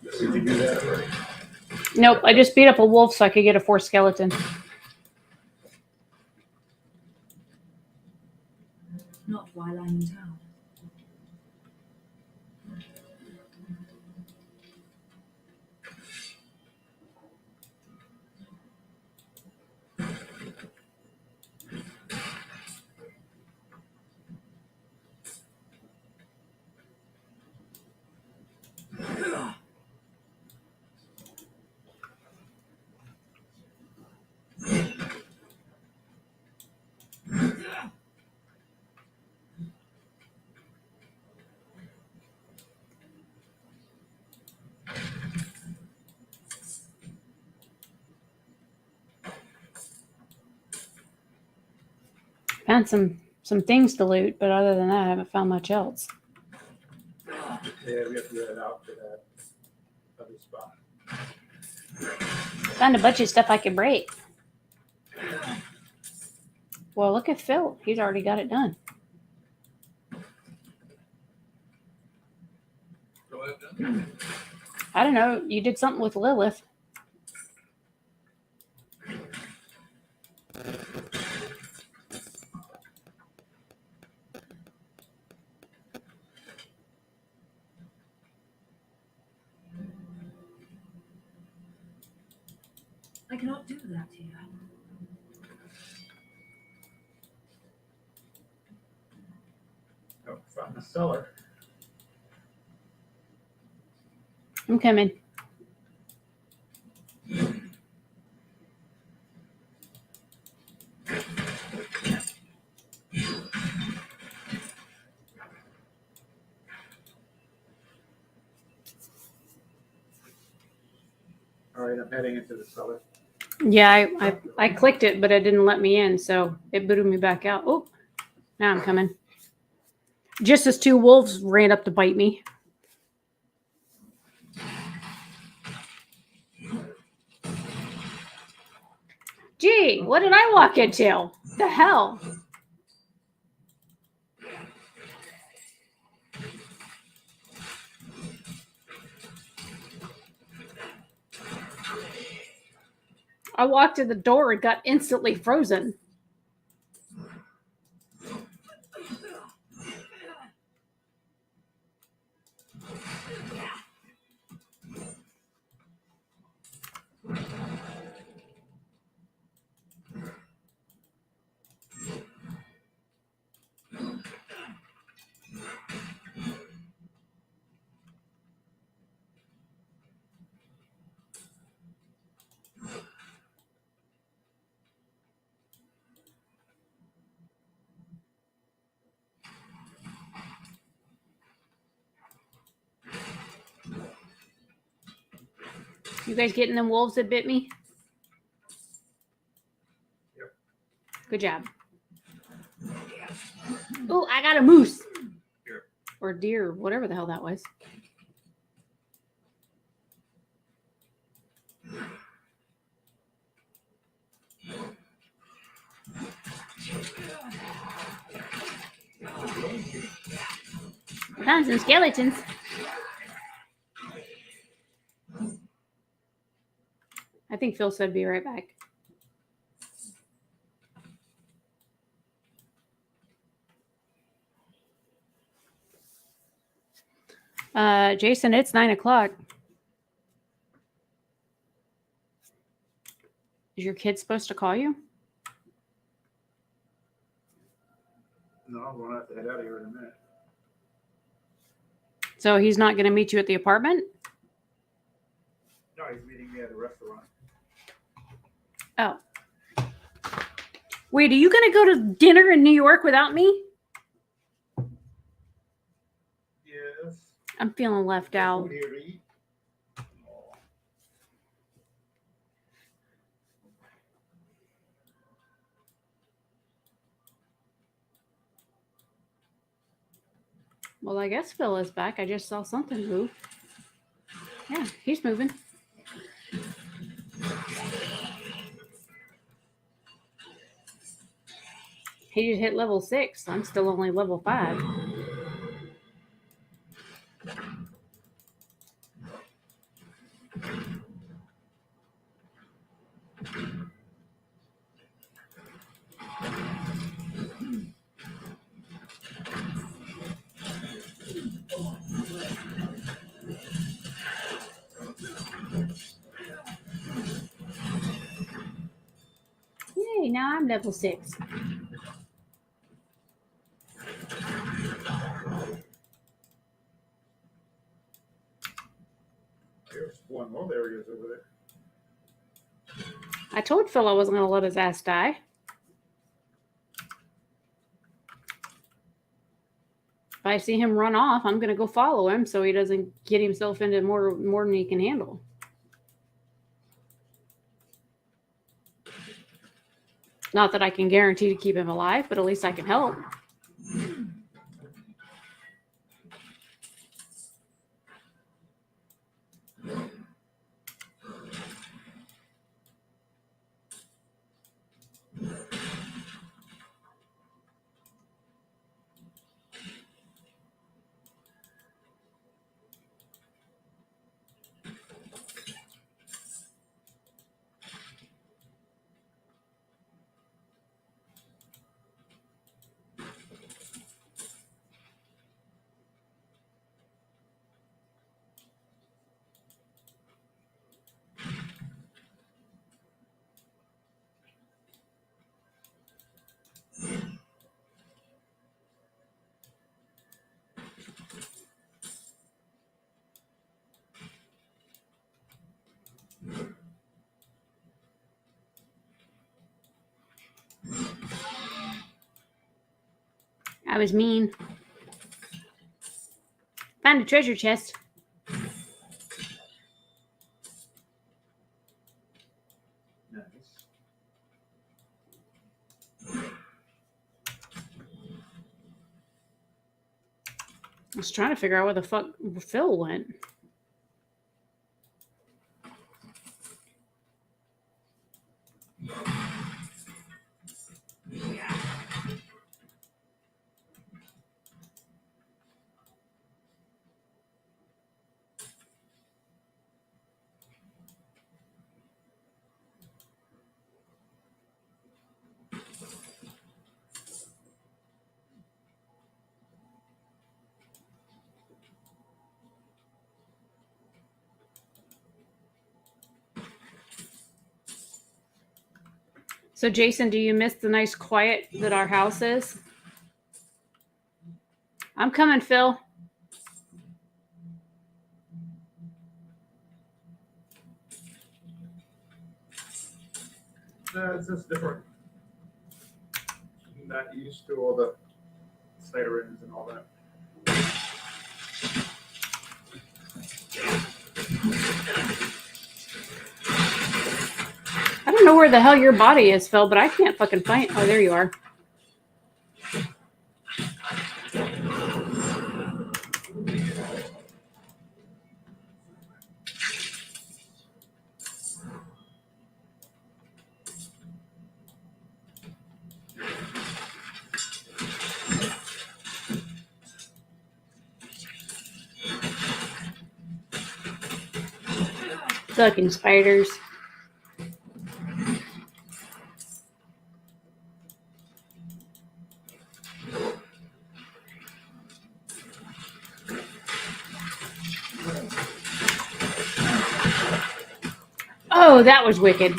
Did you do that already? Nope, I just beat up a wolf so I could get a 4 skeleton. Not while I'm in town. Found some things to loot, but other than that, I haven't found much else. Yeah, we have to get out to that other spot. Found a bunch of stuff I could break. Well, look at Phil. He's already got it done. Go ahead, done. I don't know. You did something with Lilith. I cannot do that here. Oh, from the cellar. I'm coming. All right, I'm heading into the cellar. Yeah, I clicked it, but it didn't let me in, so it booted me back out. Oh, now I'm coming. Just as two wolves ran up to bite me. Gee, what did I walk into? The hell? I walked in the door and got instantly frozen. You guys getting them wolves that bit me? Yep. Good job. Oh, I got a moose. Deer. Or deer, whatever the hell that was. Found some skeletons. I think Phil said be right back. Jason, it's 9:00. Is your kid supposed to call you? No, I'm going to have to head out of here in a minute. So he's not going to meet you at the apartment? No, he's meeting me at a restaurant. Oh. Wait, are you going to go to dinner in New York without me? Yes. I'm feeling left out. Food here to eat. Well, I guess Phil is back. I just saw something move. Yeah, he's moving. He just hit level 6. I'm still only level 5. Yay, now I'm level 6. There's one more areas over there. I told Phil I wasn't going to let his ass die. If I see him run off, I'm going to go follow him so he doesn't get himself into more than he can handle. Not that I can guarantee to keep him alive, but at least I can help. I was mean. Found a treasure chest. Nice. I was trying to figure out where the fuck Phil went. So, Jason, do you miss the nice quiet that our house is? I'm coming, Phil. It's just different. I'm not used to all the sirens and all that. I don't know where the hell your body is, Phil, but I can't fucking find. Oh, there you are. Fucking spiders. Oh, that was wicked.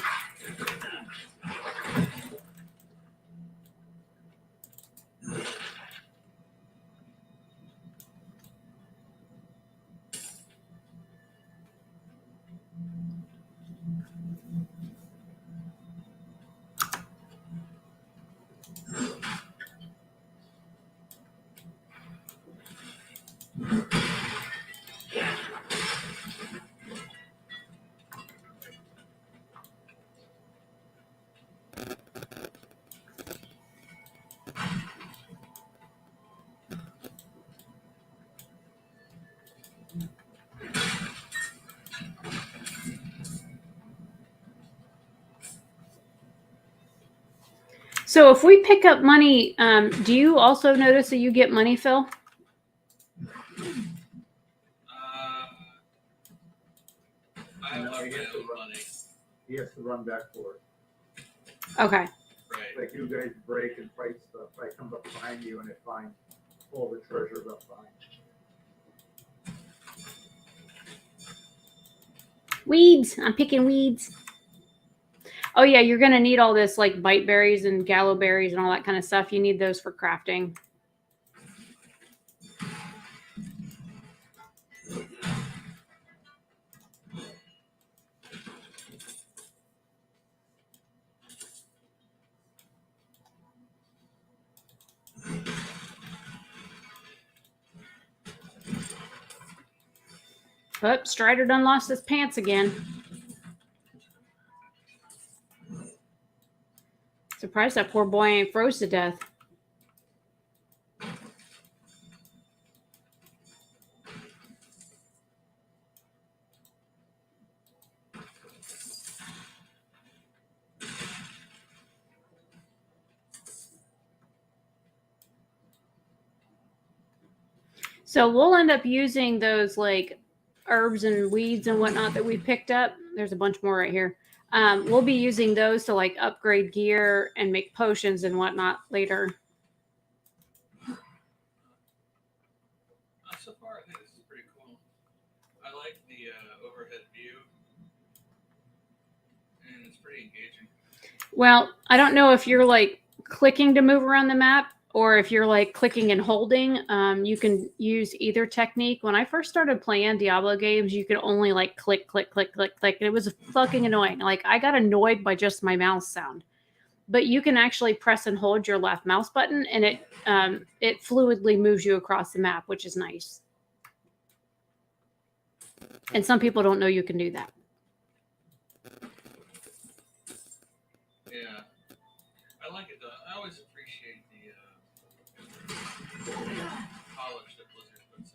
So if we pick up money, do you also notice that you get money, Phil? I have No, my he has to own run. money. He has to run back for it. Okay. Right. Like you guys break and fight stuff. I come up behind you and I find all the treasure left behind. Weeds. I'm picking weeds. Oh, yeah, you're going to need all this, like, bite berries and gallow berries and all that kind of stuff. You need those for crafting. Oh, Strider done lost his pants again. Surprised that poor boy ain't froze to death. So we'll end up using those like herbs and weeds and whatnot that we picked up. There's a bunch more right here. We'll be using those to like upgrade gear and make potions and whatnot later. So far, I think this is pretty cool. I like the overhead view, and it's pretty engaging. Well, I don't know if you're like clicking to move around the map or if you're like clicking and holding. You can use either technique. When I first started playing Diablo games, you could only like click, click, click, click, click. And it was fucking annoying. Like I got annoyed by just my mouse sound. But you can actually press and hold your left mouse button, and it fluidly moves you across the map, which is nice. And some people don't know you can do that. Yeah, I like it though. I always appreciate the polish that Blizzard puts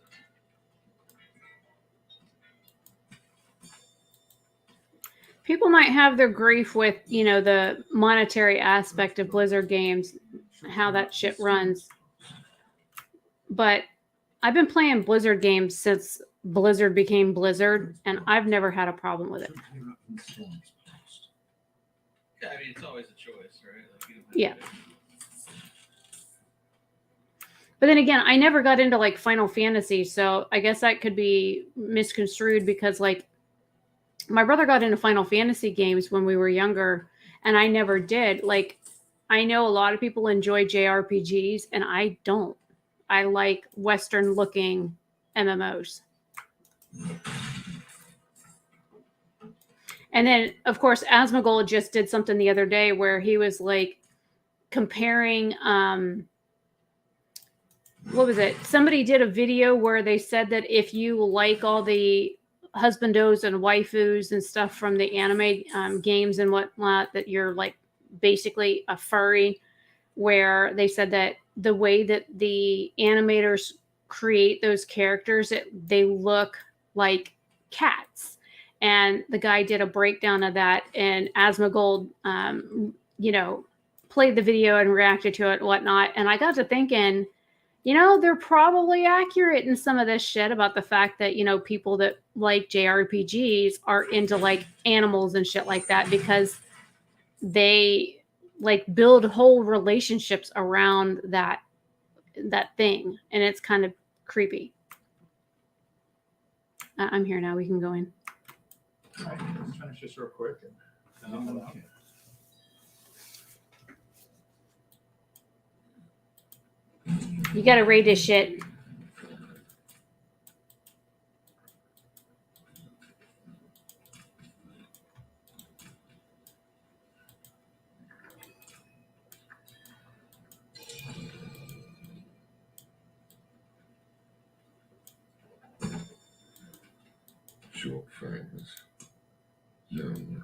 People might have their grief with, you know, the monetary aspect of Blizzard games, how that shit runs. But I've been playing Blizzard games since Blizzard became Blizzard, and I've never had a problem with it. Yeah, I mean, it's always a choice, right? Like, you don't have Yeah. to- But then again, I never got into like Final Fantasy, so I guess that could be misconstrued because like my brother got into Final Fantasy games when we were younger, and I never did. Like, I know a lot of people enjoy JRPGs, and I don't. I like Western looking MMOs. And then, of course, Asmongold just did something the other day where he was like comparing. What was it? Somebody did a video where they said that if you like all the husbandos and waifus and stuff from the anime games and whatnot, that you're like basically a furry. Where they said that the way that the animators create those characters, they look like cats. And the guy did a breakdown of that, and Asmongold, you know, played the video and reacted to it and whatnot. And I got to thinking, you know, they're probably accurate in some of this shit about the fact that, you know, people that like JRPGs are into like animals and shit like that because they like build whole relationships around that thing, and it's kind of creepy. I'm here now. We can go in. All right, let's finish this real quick. And then we'll- You gotta rate this shit. Short fangs. Young.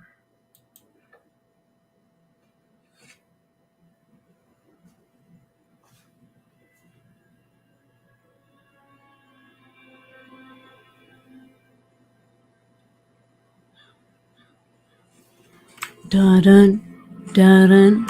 Dun dun.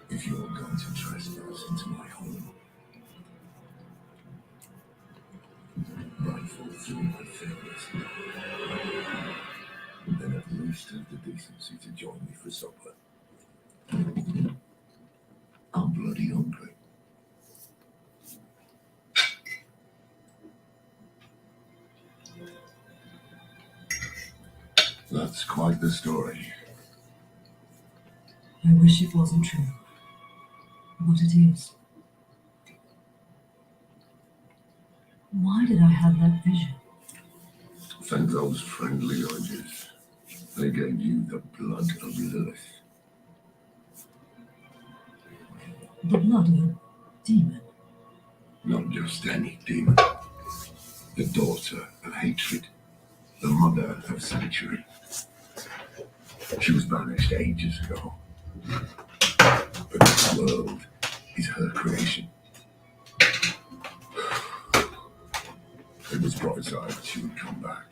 If you're going to trespass into my home, rifle through my fingers, then at least have the decency to join me for supper. I'm bloody hungry. That's quite the story. I wish it wasn't true. But it is. Why did I have that vision? Thank those friendly urges. They gave you the blood of Lilith. The blood of a demon. Not just any demon. The daughter of hatred. The mother of sanctuary. She was banished ages ago. But this world is her creation. It was prophesied that she would come back.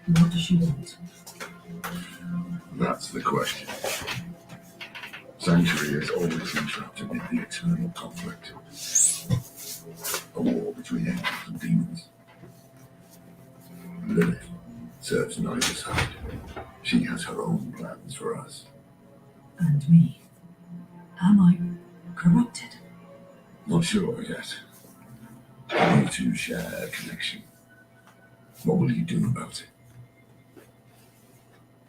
What does she want? That's the question. Sanctuary has always been trapped amid the eternal conflict. A war between angels and demons. Lilith serves neither side. She has her own plans for us. And me. Am I corrupted? Not sure yet. You two share a connection. What will you do about it?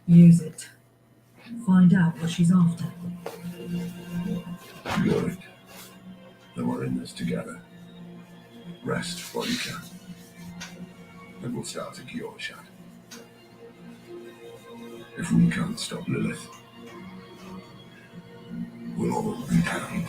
Use it. Find out what she's after. Good. Then we're in this together. Rest while you can. And we'll start a cure chat. If we can't stop Lilith, we'll all be damned.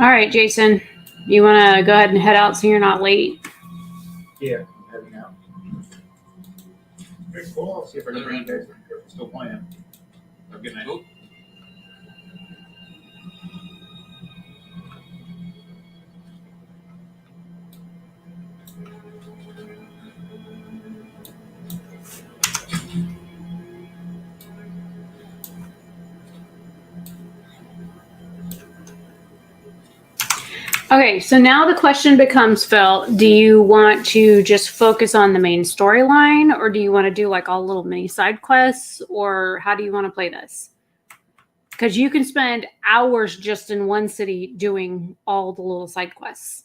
All right, Jason, you want to go ahead and head out so you're not late? Yeah, I'm heading out. Very cool. I'll see if I can bring you guys if you're still playing. Have a good night. Cool. Okay, so now the question becomes, Phil, do you want to just focus on the main storyline, or do you want to do like all little mini side quests, or how do you want to play this? Because you can spend hours just in one city doing all the little side quests.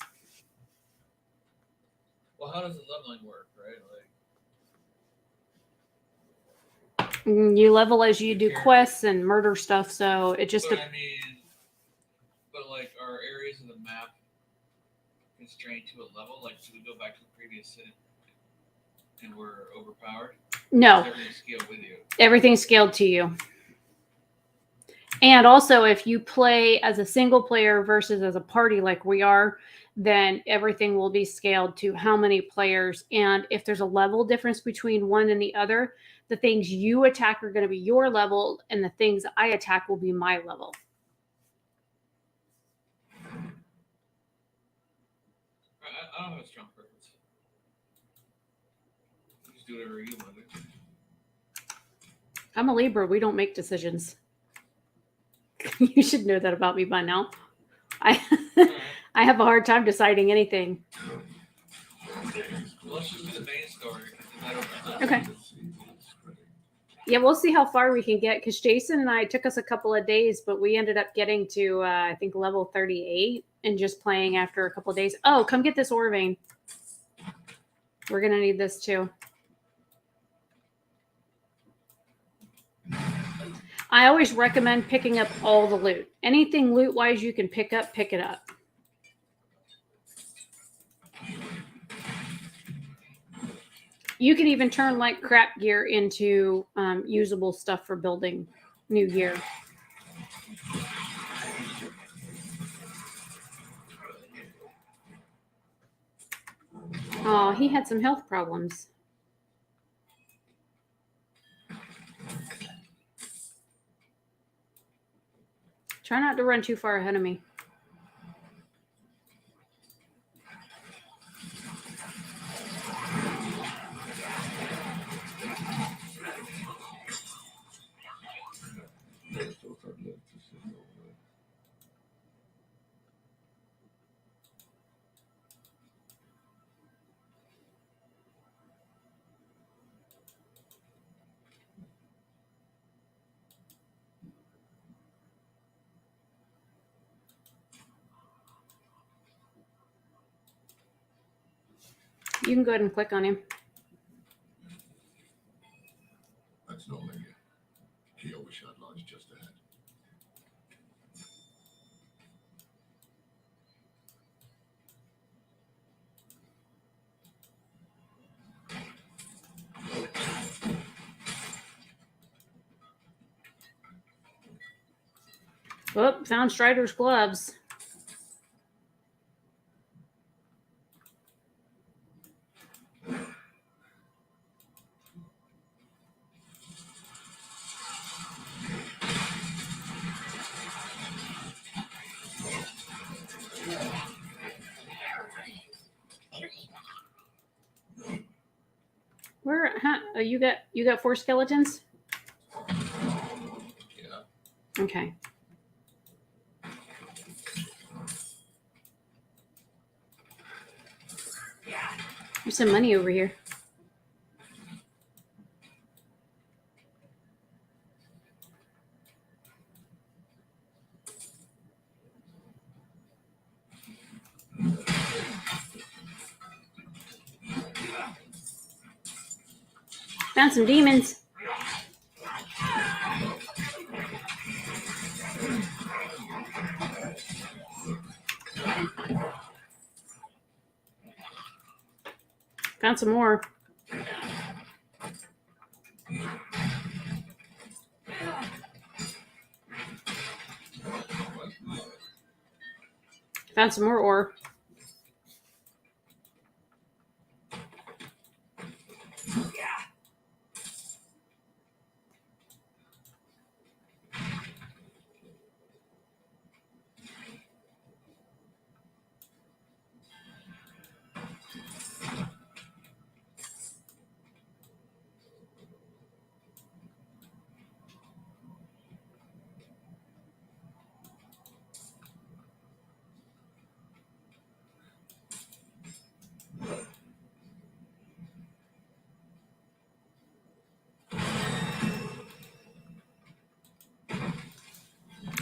Well, how does the leveling work, right? Like, You level as you do quests and murder stuff, so it just... but I mean, but like, are areas of the map constrained to a level? Like, should we go back to the previous city and we're overpowered? No. Is everything scaled with you? Everything's scaled to you. And also, if you play as a single player versus as a party like we are, then everything will be scaled to how many players. And if there's a level difference between one and the other, the things you attack are going to be your level, and the things I attack will be my level. I don't have a strong preference. Just do whatever you want to do. I'm a Libra. We don't make decisions. You should know that about me by now. I have a hard time deciding anything. Well, let's just do the main story. Okay. Yeah, we'll see how far we can get, because Jason and I, took us a couple of days, but we ended up getting to, I think, level 38 and just playing after a couple of days. Oh, come get this ore vein. We're going to need this too. I always recommend picking up all the loot. Anything loot-wise you can pick up, pick it up. You can even turn like crap gear into usable stuff for building new gear. Oh, he had some health problems. Try not to run too far ahead of me. You can go ahead and click on him. That's no linear. He overshot lodge just ahead. Oh, found Strider's gloves. Where? Huh? You got 4 skeletons? Yeah. Okay. There's some money over here. Found some demons. Found some more. Found some more ore.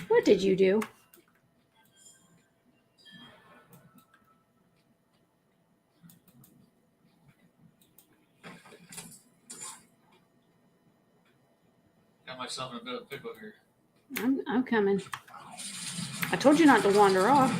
What did you do? Got myself in a bit of a pickle here. I'm coming. I told you not to wander off.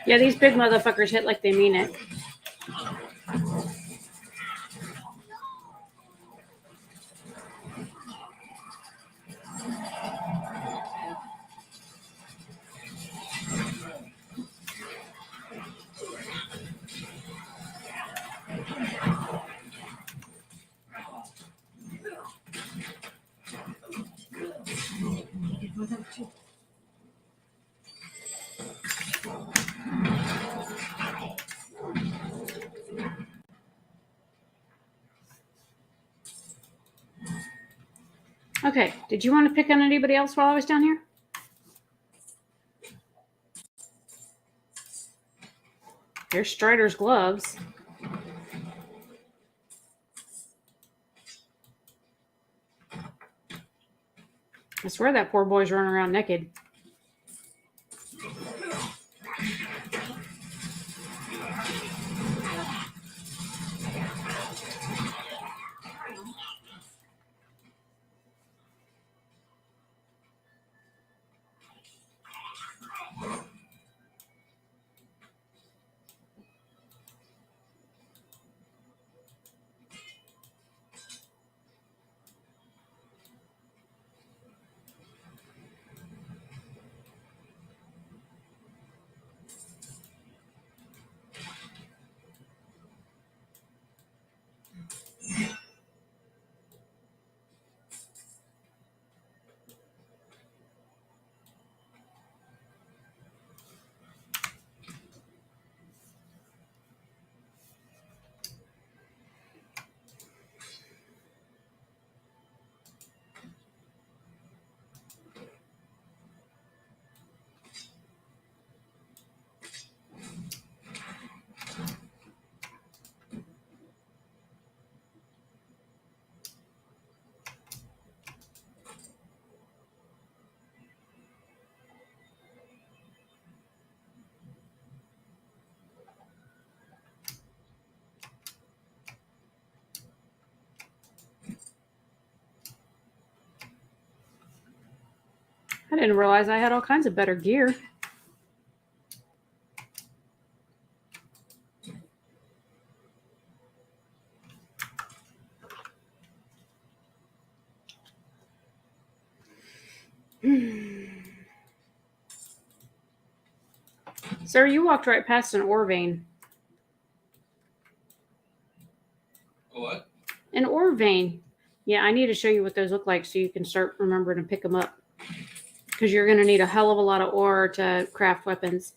Yeah, these big motherfuckers hit like they mean it. It was a chip. Okay, did you want to pick on anybody else while I was down here? Here's Strider's gloves. I swear that poor boy's running around naked. I didn't realize I had all kinds of better gear. Sir, you walked right past an ore vein. What? An ore vein. Yeah, I need to show you what those look like so you can start remembering to pick them up. Because you're going to need a hell of a lot of ore to craft weapons.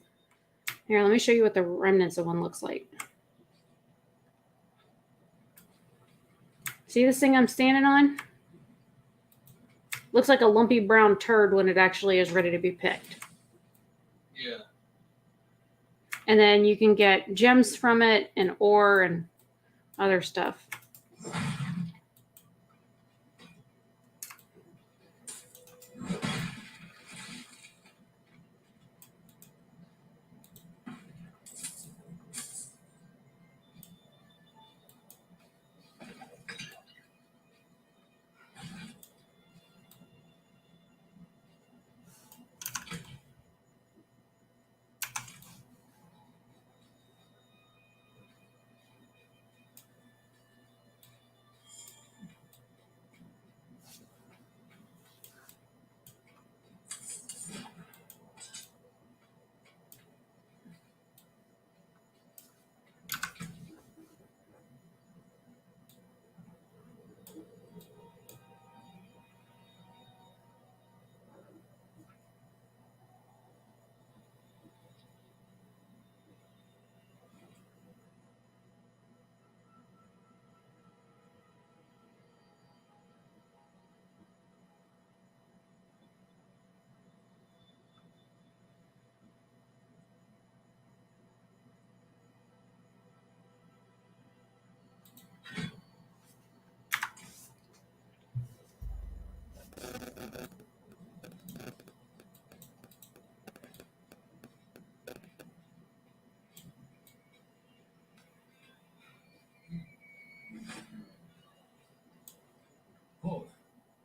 Here, let me show you what the remnants of one looks like. See this thing I'm standing on? Looks like a lumpy brown turd when it actually is ready to be picked. Yeah. And then you can get gems from it and ore and other stuff.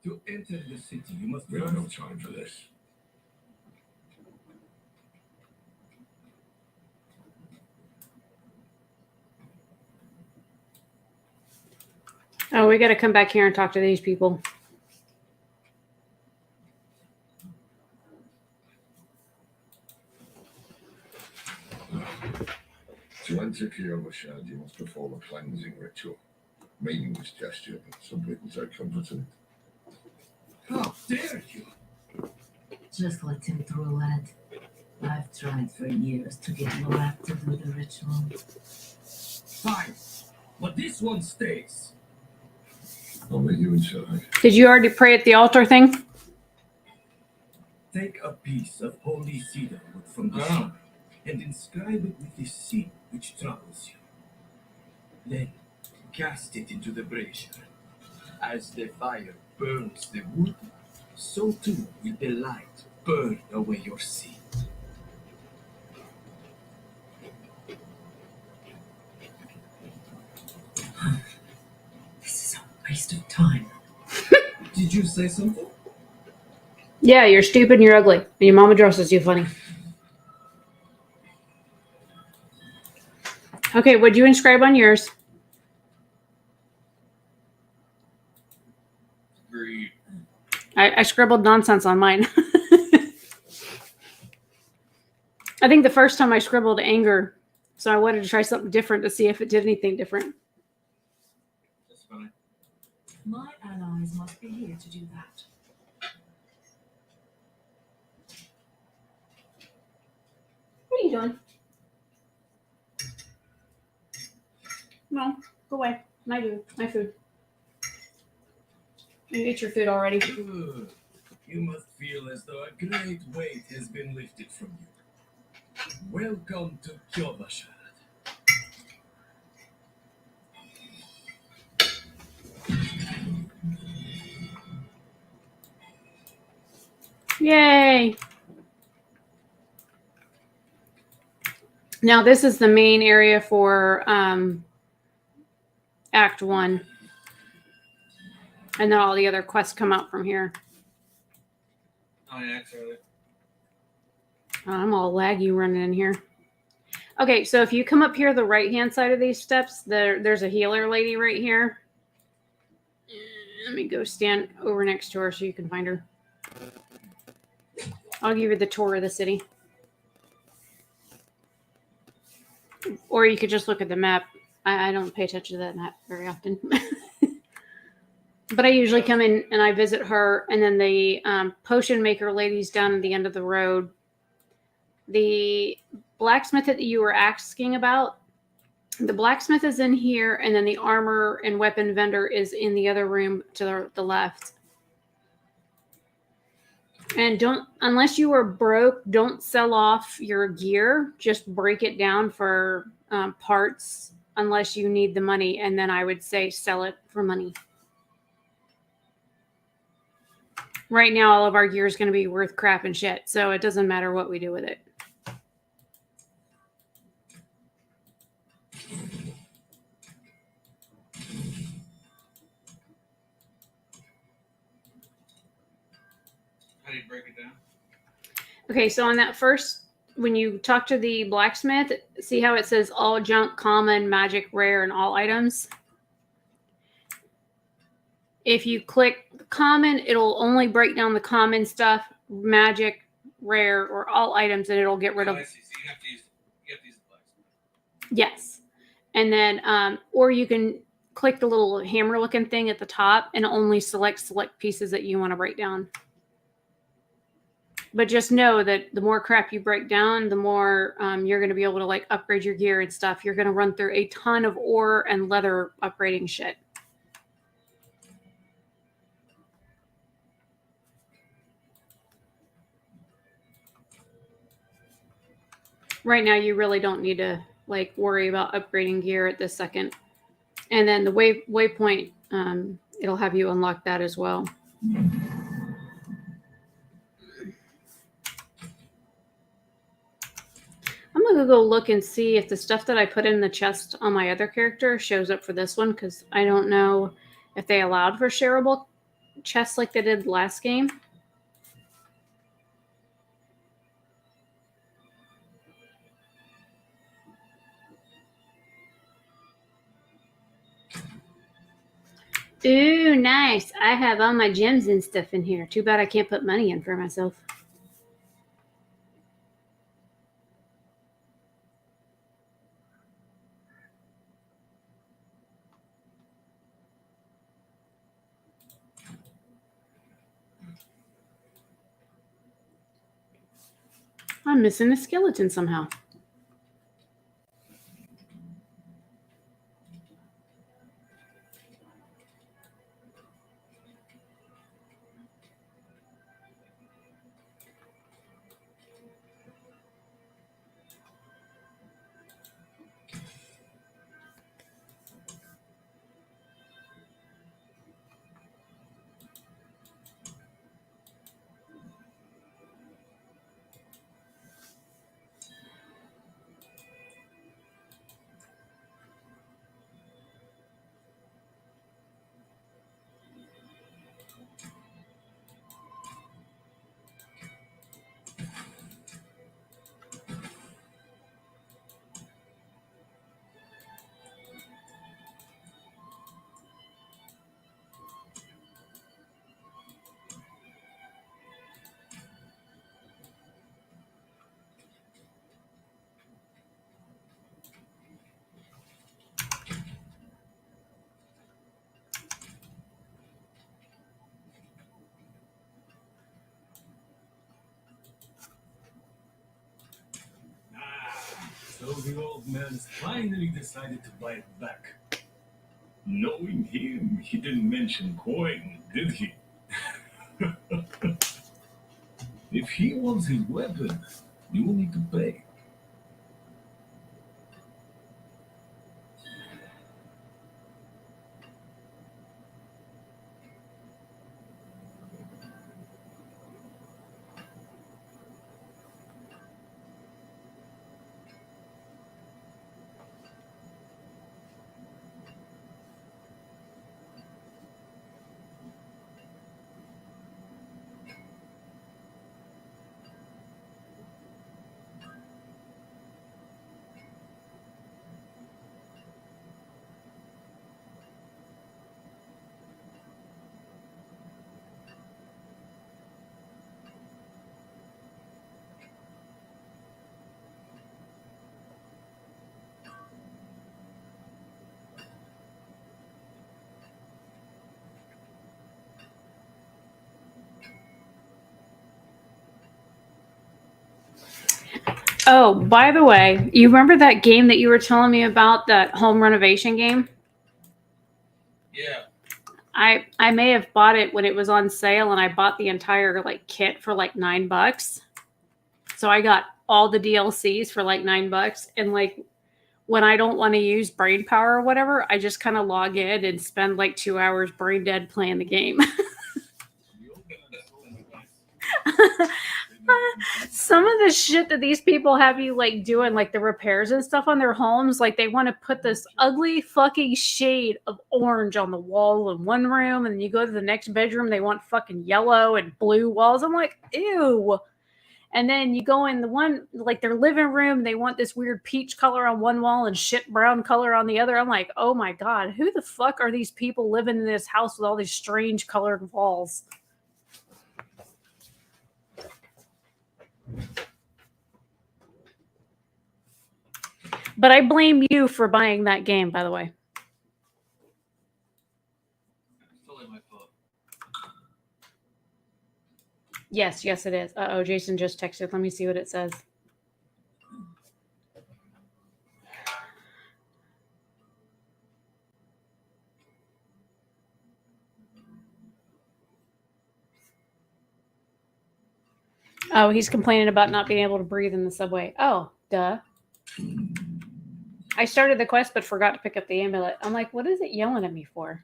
To enter the city, you must We have no time for this. Oh, we got to come back here and talk to these people. To enter Kiyoshad, you must perform a cleansing ritual. Meaningless gesture, but some people take comfort in it. How dare you? Just let him through, lad. I've tried for years to get Lorak to do the ritual. Fine. But this one stays. I'll meet you inside. Did you already pray at the altar thing? Take a piece of holy cedar wood from the shrine and inscribe it with the sin which troubles you. Then cast it into the brazier. As the fire burns the wood, so too will the light burn away your sin. This is a waste of time. Did you say something? Yeah, you're stupid and you're ugly. And your mama dresses you funny. Okay, what'd you inscribe on yours? Agreed. I scribbled nonsense on mine. I think the first time I scribbled anger, so I wanted to try something different to see if it did anything different. That's funny. My allies must be here to do that. What are you doing? No, go away. My food. You ate your food already. Good. You must feel as though a great weight has been lifted from you. Welcome to Kyobashad. Yay! Now this is the main area for Act 1. And then all the other quests come out from here. Oh, yeah, actually. I'm all laggy running in here. Okay, so if you come up here the right-hand side of these steps, there's a healer lady right here. Let me go stand over next to her so you can find her. I'll give you the tour of the city. Or you could just look at the map. I don't pay attention to that map very often. But I usually come in and I visit her, and then the potion maker lady's down at the end of the road. The blacksmith that you were asking about, the blacksmith is in here, and then the armor and weapon vendor is in the other room to the left. And don't, unless you are broke, don't sell off your gear. Just break it down for parts unless you need the money, and then I would say sell it for money. Right now, all of our gear is going to be worth crap and shit, so it doesn't matter what we do with it. How do you break it down? Okay, so on that first, when you talk to the blacksmith, see how it says all junk, common, magic, rare, and all items? If you click common, it'll only break down the common stuff, magic, rare, or all items, and it'll get rid of. I see. So you have to use the blacksmith. Yes. And then, or you can click the little hammer looking thing at the top and only select pieces that you want to break down. But just know that the more crap you break down, the more you're going to be able to like upgrade your gear and stuff. You're going to run through a ton of ore and leather upgrading shit. Right now, you really don't need to like worry about upgrading gear at this second. And then the waypoint, it'll have you unlock that as well. I'm going to go look and see if the stuff that I put in the chest on my other character shows up for this one, because I don't know if they allowed for shareable chests like they did last game. Ooh, nice. I have all my gems and stuff in here. Too bad I can't put money in for myself. I'm missing a skeleton somehow. So the old man's finally decided to buy it back. Knowing him, he didn't mention coin, did he? If he wants his weapon, you will need to pay. Oh, by the way, you remember that game that you were telling me about, that home renovation game? Yeah. I may have bought it when it was on sale, and I bought the entire like kit for like $9. So I got all the DLCs for like $9, and like when I don't want to use brain power or whatever, I just kind of log in and spend like 2 hours brain dead playing the game. Some of the shit that these people have you like doing, like the repairs and stuff on their homes, like they want to put this ugly fucking shade of orange on the wall in one room, and then you go to the next bedroom, they want fucking yellow and blue walls. I'm like, ew. And then you go in the one, like their living room, they want this weird peach color on one wall and shit brown color on the other. I'm like, oh my God, who the fuck are these people living in this house with all these strange colored walls? But I blame you for buying that game, by the way. It's totally my fault. Yes, it is. Uh-oh, Jason just texted. Let me see what it says. Oh, he's complaining about not being able to breathe in the subway. Oh, duh. I started the quest but forgot to pick up the amulet. I'm like, what is it yelling at me for?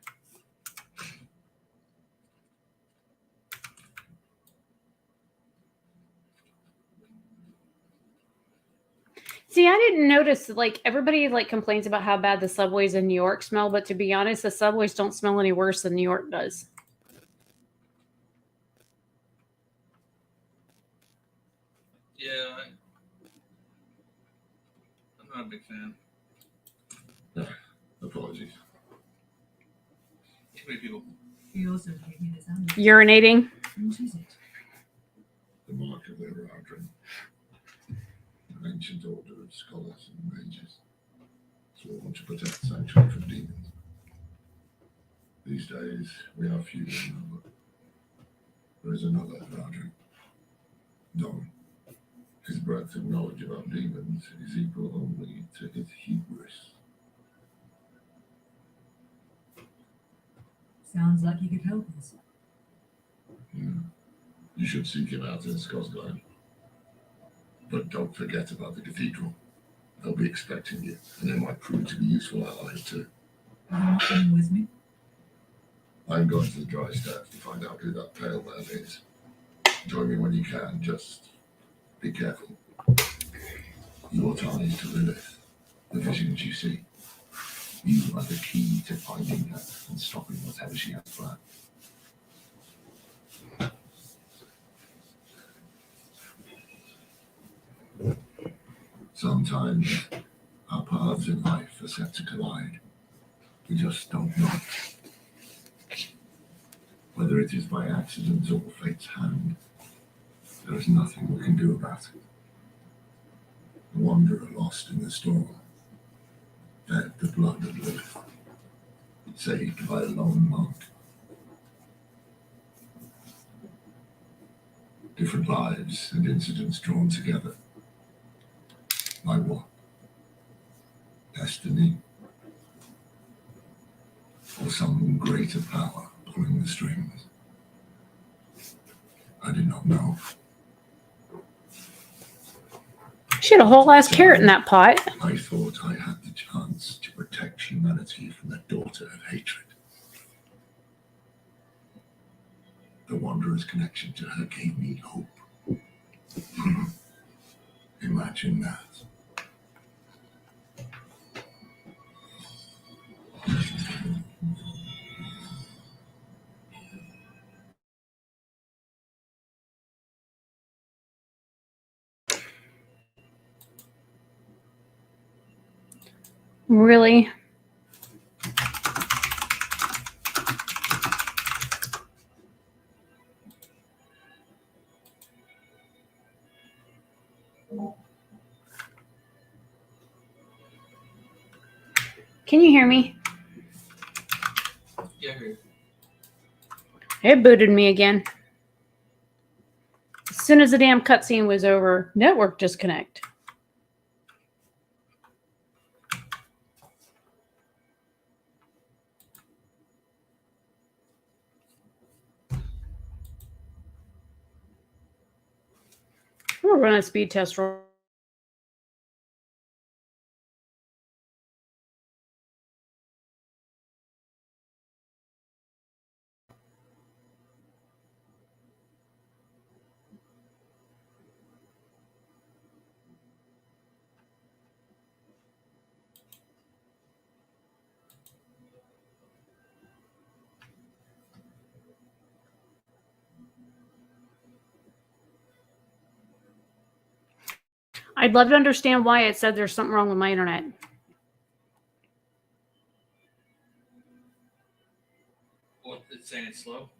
See, I didn't notice, like, everybody, like, complains about how bad the subways in New York smell, but to be honest, the subways don't smell any worse than New York does. Yeah, I'm not a big fan. Apologies. Too many people. He also gave me this amulet. Urinating. What is it? The mark of their Ardren. An ancient order of scholars and mages sworn to protect sanctuary from demons. These days, we are few in number. There is another Ardren. Don. His breadth of knowledge about demons is equal only to his hubris. Sounds like he could help us. You should seek him out in Skosgard. But don't forget about the cathedral. They'll be expecting you, and they might prove to be useful allies too. Are you not coming with me? I'm going to the dry steps to find out who that pale man is. Join me when you can, just be careful. Your ties to Lilith, the visions you see. You are the key to finding her and stopping whatever she has planned. Sometimes our paths in life are set to collide. We just don't know. Whether it is by accident or fate's hand, there is nothing we can do about it. The wanderer lost in the storm, fed the blood of Lilith, saved by a lone monk. Different lives and incidents drawn together. By what? Destiny? Or some greater power pulling the strings? I did not know. She had a whole ass carrot in that pot. I thought I had the chance to protect humanity from the daughter of hatred. The Wanderer's connection to her gave me hope. Imagine that. Really? Can you hear me? Yeah, I hear you. It booted me again. As soon as the damn cutscene was over, network disconnect. I'm gonna run a speed test roll. I'd love to understand why it said there's something wrong with my internet. What, it's saying it's slow?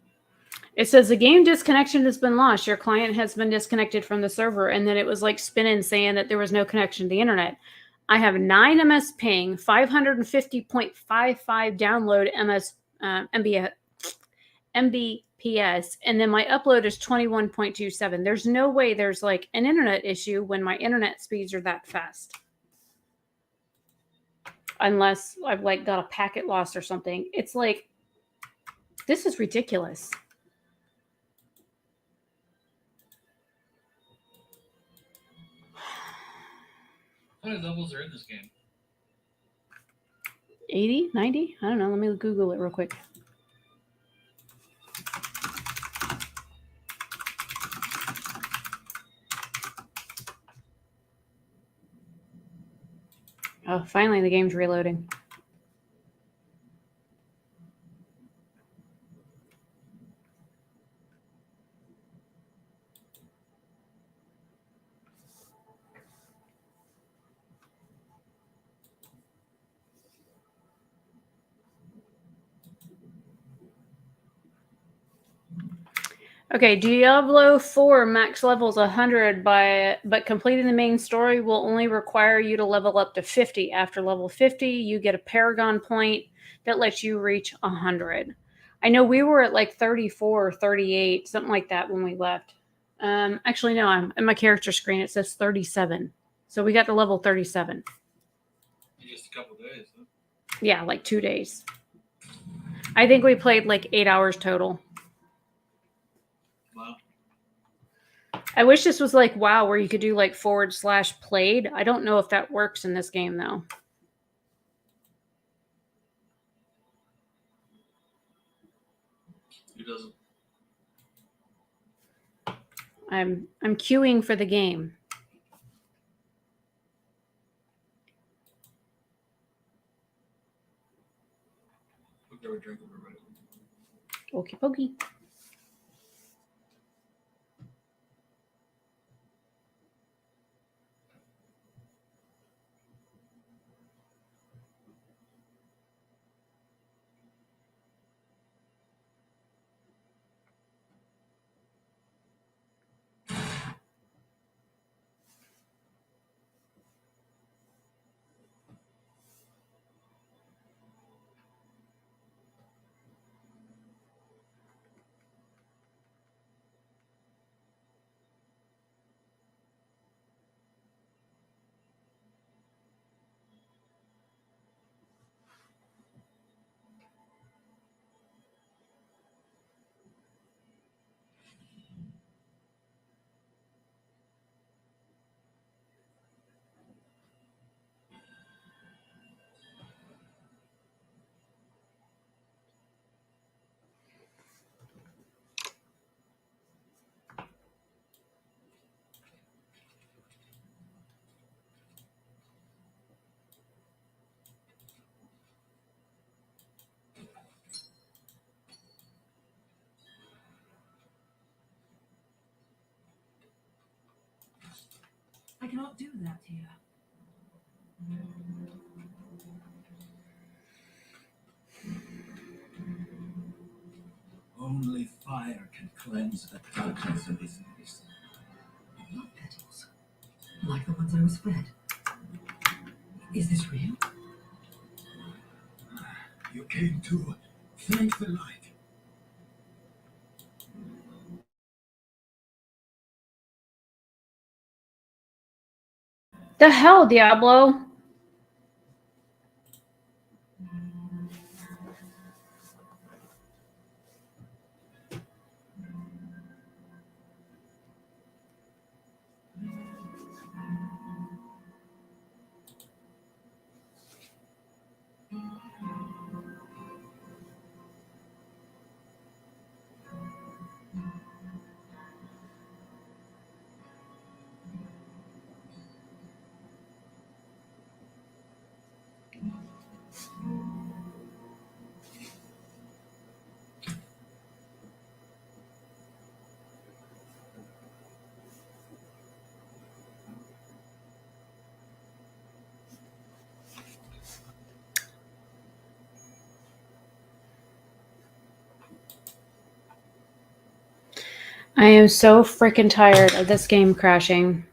It says the game disconnection has been lost. Your client has been disconnected from the server. And then it was like spinning saying that there was no connection to the internet. I have 9 MS ping, 550.55 download Mbps, and then my upload is 21.27. There's no way there's like an internet issue when my internet speeds are that fast. Unless I've like got a packet loss or something. It's like, this is ridiculous. How many levels are in this game? 80, 90? I don't know. Let me Google it real quick. Oh, finally the game's reloading. Okay, Diablo 4 max levels 100 but completing the main story will only require you to level up to 50. After level 50, you get a Paragon point that lets you reach 100. I know we were at like 34 or 38, something like that when we left. Actually, no, I'm in my character screen. It says 37. So we got to level 37. In just a couple days. Huh? Yeah, like 2 days. I think we played like 8 hours total. Wow. I wish this was like WoW where you could do like /played. I don't know if that works in this game though. Who doesn't? I'm queuing for the game. We've never drank everybody. Okie pokey. I cannot do that here. Only fire can cleanse the darkness of his face. Blood petals. Like the ones I was fed. Is this real? You came to thank the light. The hell, Diablo? I am so freaking tired of this game crashing.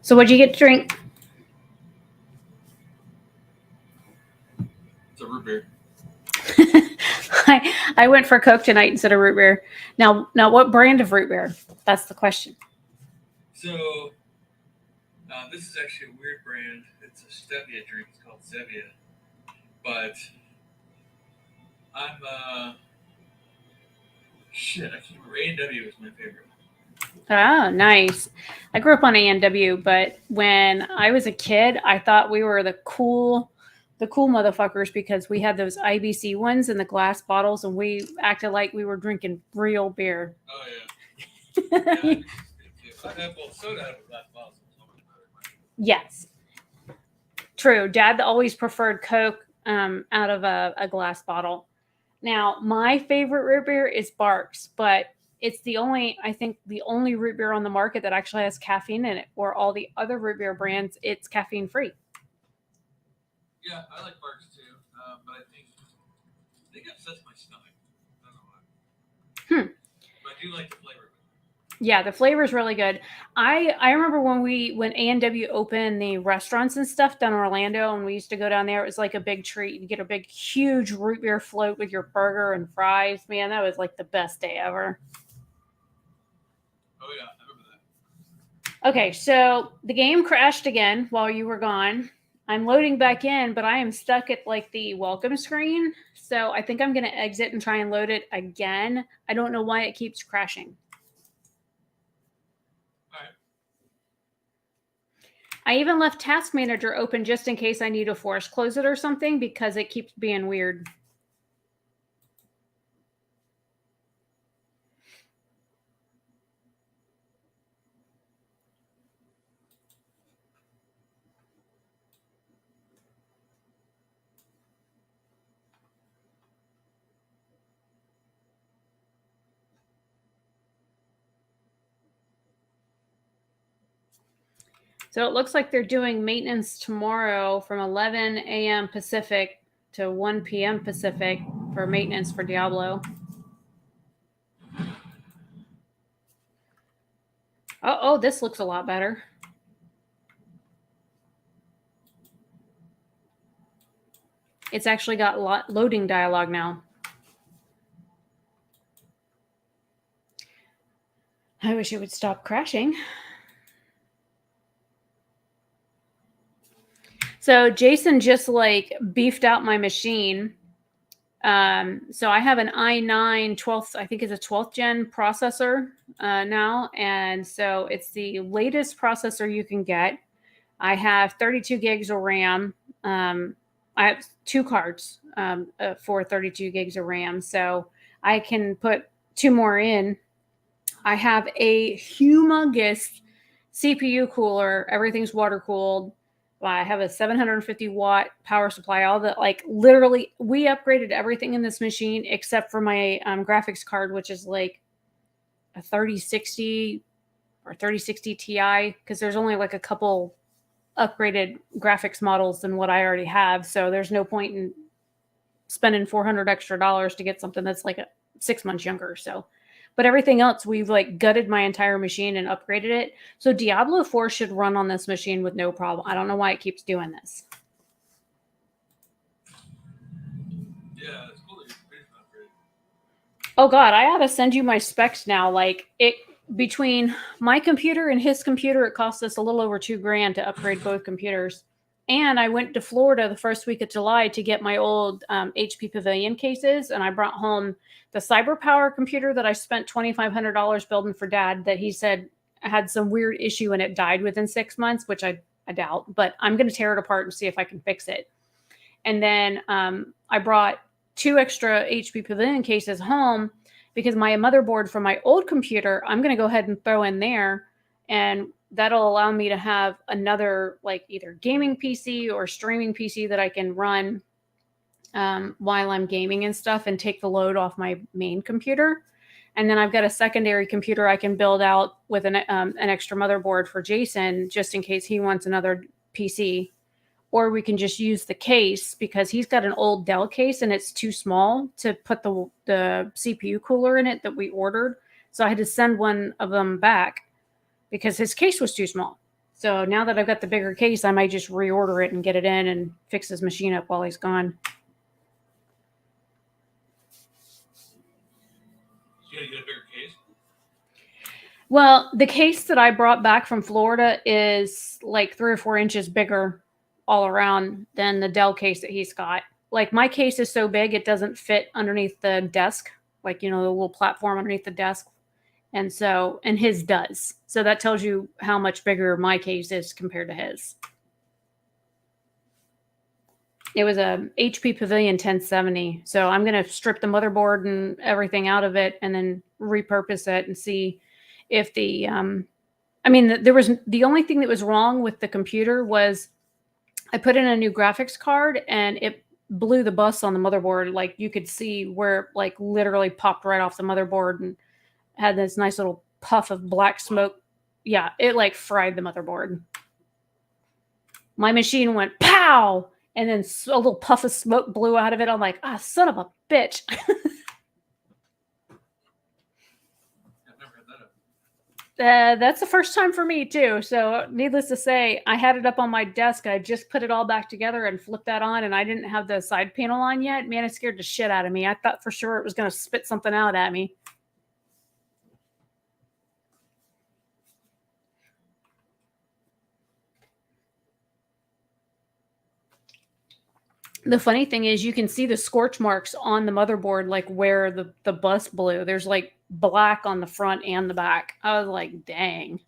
So what'd you get to drink? It's a root beer. I went for Coke tonight instead of root beer. Now, what brand of root beer? That's the question. So, this is actually a weird brand. It's a stevia drink. It's called Zevia. But I'm shit. I can't remember. A&W is my favorite. Oh, nice. I grew up on A&W, but when I was a kid, I thought we were the cool motherfuckers because we had those IBC ones in the glass bottles, and we acted like we were drinking real beer. Oh yeah. Yeah, I used to. I have both soda out of a glass bottle. Yes, true. Dad always preferred Coke out of a glass bottle. Now, my favorite root beer is Barks, but it's the only root beer on the market that actually has caffeine in it. Or all the other root beer brands, it's caffeine free. Yeah, I like Barks too, but I think it upsets my stomach. I don't know why. But I do like the flavor. Yeah, the flavor is really good. I remember when A&W opened the restaurants and stuff down in Orlando, and we used to go down there. It was like a big treat. You get a big, huge root beer float with your burger and fries. Man, that was like the best day ever. Oh yeah, I remember that. Okay, so the game crashed again while you were gone. I'm loading back in, but I am stuck at like the welcome screen. So I think I'm going to exit and try and load it again. I don't know why it keeps crashing. I even left Task Manager open just in case I need to force close it or something because it keeps being weird. So it looks like they're doing maintenance tomorrow from 11 a.m. Pacific to 1 p.m. Pacific for maintenance for Diablo. Oh, this looks a lot better. It's actually got loading dialogue now. I wish it would stop crashing. So Jason just like beefed out my machine. So I have an i9 12th, I think it's a 12th gen processor now. And so it's the latest processor you can get. I have 32 gigs of RAM. I have 2 cards for 32 gigs of RAM. So I can put 2 more in. I have a humongous CPU cooler. Everything's water cooled. I have a 750 watt power supply. All the literally, we upgraded everything in this machine except for my graphics card, which is like a 3060 or 3060 Ti, because there's only like a couple upgraded graphics models than what I already have. So there's no point in spending $400 extra to get something that's like 6 months younger. So, but everything else, we've like gutted my entire machine and upgraded it. So Diablo 4 should run on this machine with no problem. I don't know why it keeps doing this. Yeah, it's cool that your computer's not upgraded. Oh God, I ought to send you my specs now. Like it between my computer and his computer, it cost us a little over $2,000 to upgrade both computers. And I went to Florida the first week of July to get my old HP Pavilion cases, and I brought home the CyberPower computer that I spent $2,500 building for Dad. That he said had some weird issue and it died within 6 months, which I doubt. But I'm going to tear it apart and see if I can fix it. And then I brought 2 extra HP Pavilion cases home because my motherboard from my old computer, I'm going to go ahead and throw in there, and that'll allow me to have another like either gaming PC or streaming PC that I can run while I'm gaming and stuff and take the load off my main computer. And then I've got a secondary computer I can build out with an extra motherboard for Jason just in case he wants another PC. Or we can just use the case because he's got an old Dell case and it's too small to put the CPU cooler in it that we ordered. So I had to send one of them back because his case was too small. So now that I've got the bigger case, I might just reorder it and get it in and fix his machine up while he's gone. You gotta get a bigger case. Well, the case that I brought back from Florida is like 3 or 4 inches bigger all around than the Dell case that he's got. Like my case is so big it doesn't fit underneath the desk, like the little platform underneath the desk. And his does. So that tells you how much bigger my case is compared to his. It was a HP Pavilion 1070. So I'm going to strip the motherboard and everything out of it and then repurpose it and see if the there was the only thing that was wrong with the computer was I put in a new graphics card and it blew the bus on the motherboard. Like you could see where it like literally popped right off the motherboard and had this nice little puff of black smoke. Yeah, it like fried the motherboard. My machine went pow, and then a little puff of smoke blew out of it. I'm like, son of a bitch. That's the first time for me too. So needless to say, I had it up on my desk. I just put it all back together and flipped that on, and I didn't have the side panel on yet. Man, it scared the shit out of me. I thought for sure it was going to spit something out at me. The funny thing is you can see the scorch marks on the motherboard, like where the bus blew. There's like black on the front and the back. I was like, dang.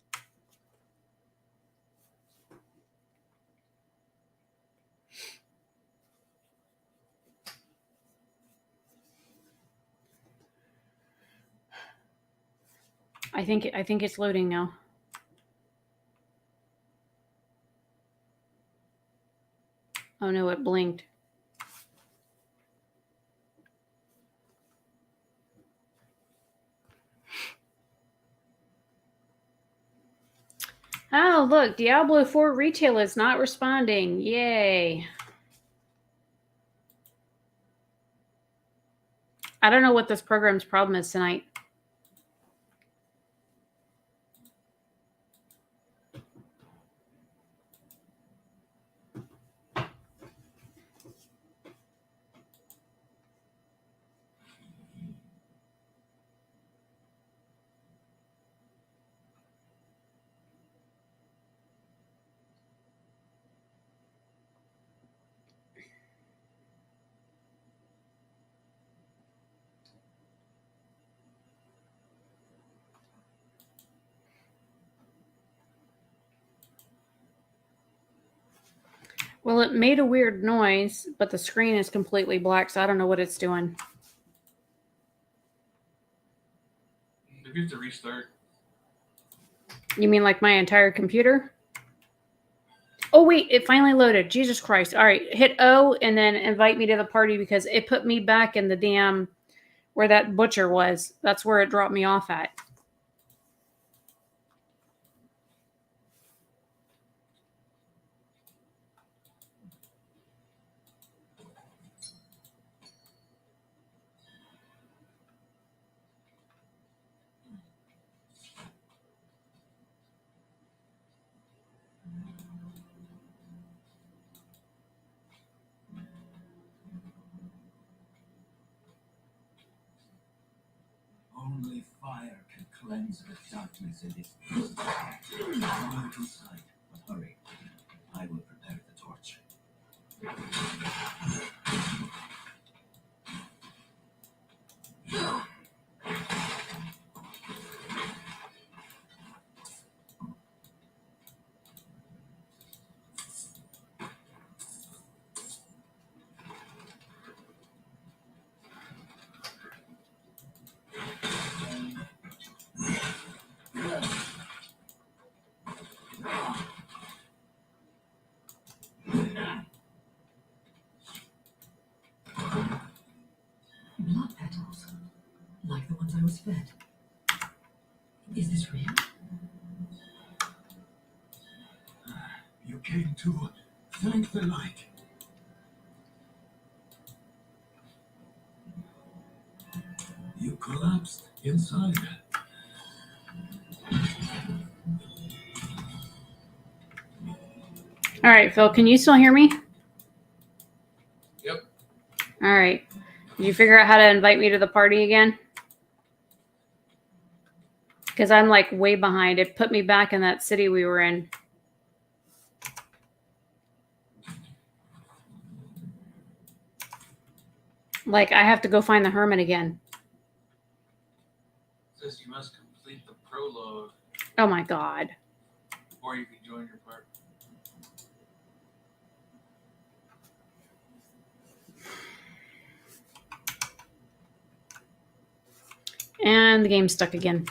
I think it's loading now. Oh no, it blinked. Oh, look, Diablo 4 retail is not responding. Yay. I don't know what this program's problem is tonight. Well, it made a weird noise, but the screen is completely black, so I don't know what it's doing. Maybe you have to restart. You mean like my entire computer? Oh, wait, it finally loaded. Jesus Christ. All right, hit O and then invite me to the party because it put me back in the damn where that butcher was. That's where it dropped me off at. Only fire can cleanse the darkness in this place. Come inside, but hurry. I will prepare the torch. Blood petals, like the ones I was fed. Is this real? You came to thank the light. You collapsed inside. All right, Phil, can you still hear me? Yep. All right. Did you figure out how to invite me to the party again? Because I'm like way behind. It put me back in that city we were in. Like, I have to go find the hermit again. It says you must complete the prologue Oh my God. before you can join your party. And the game's stuck again.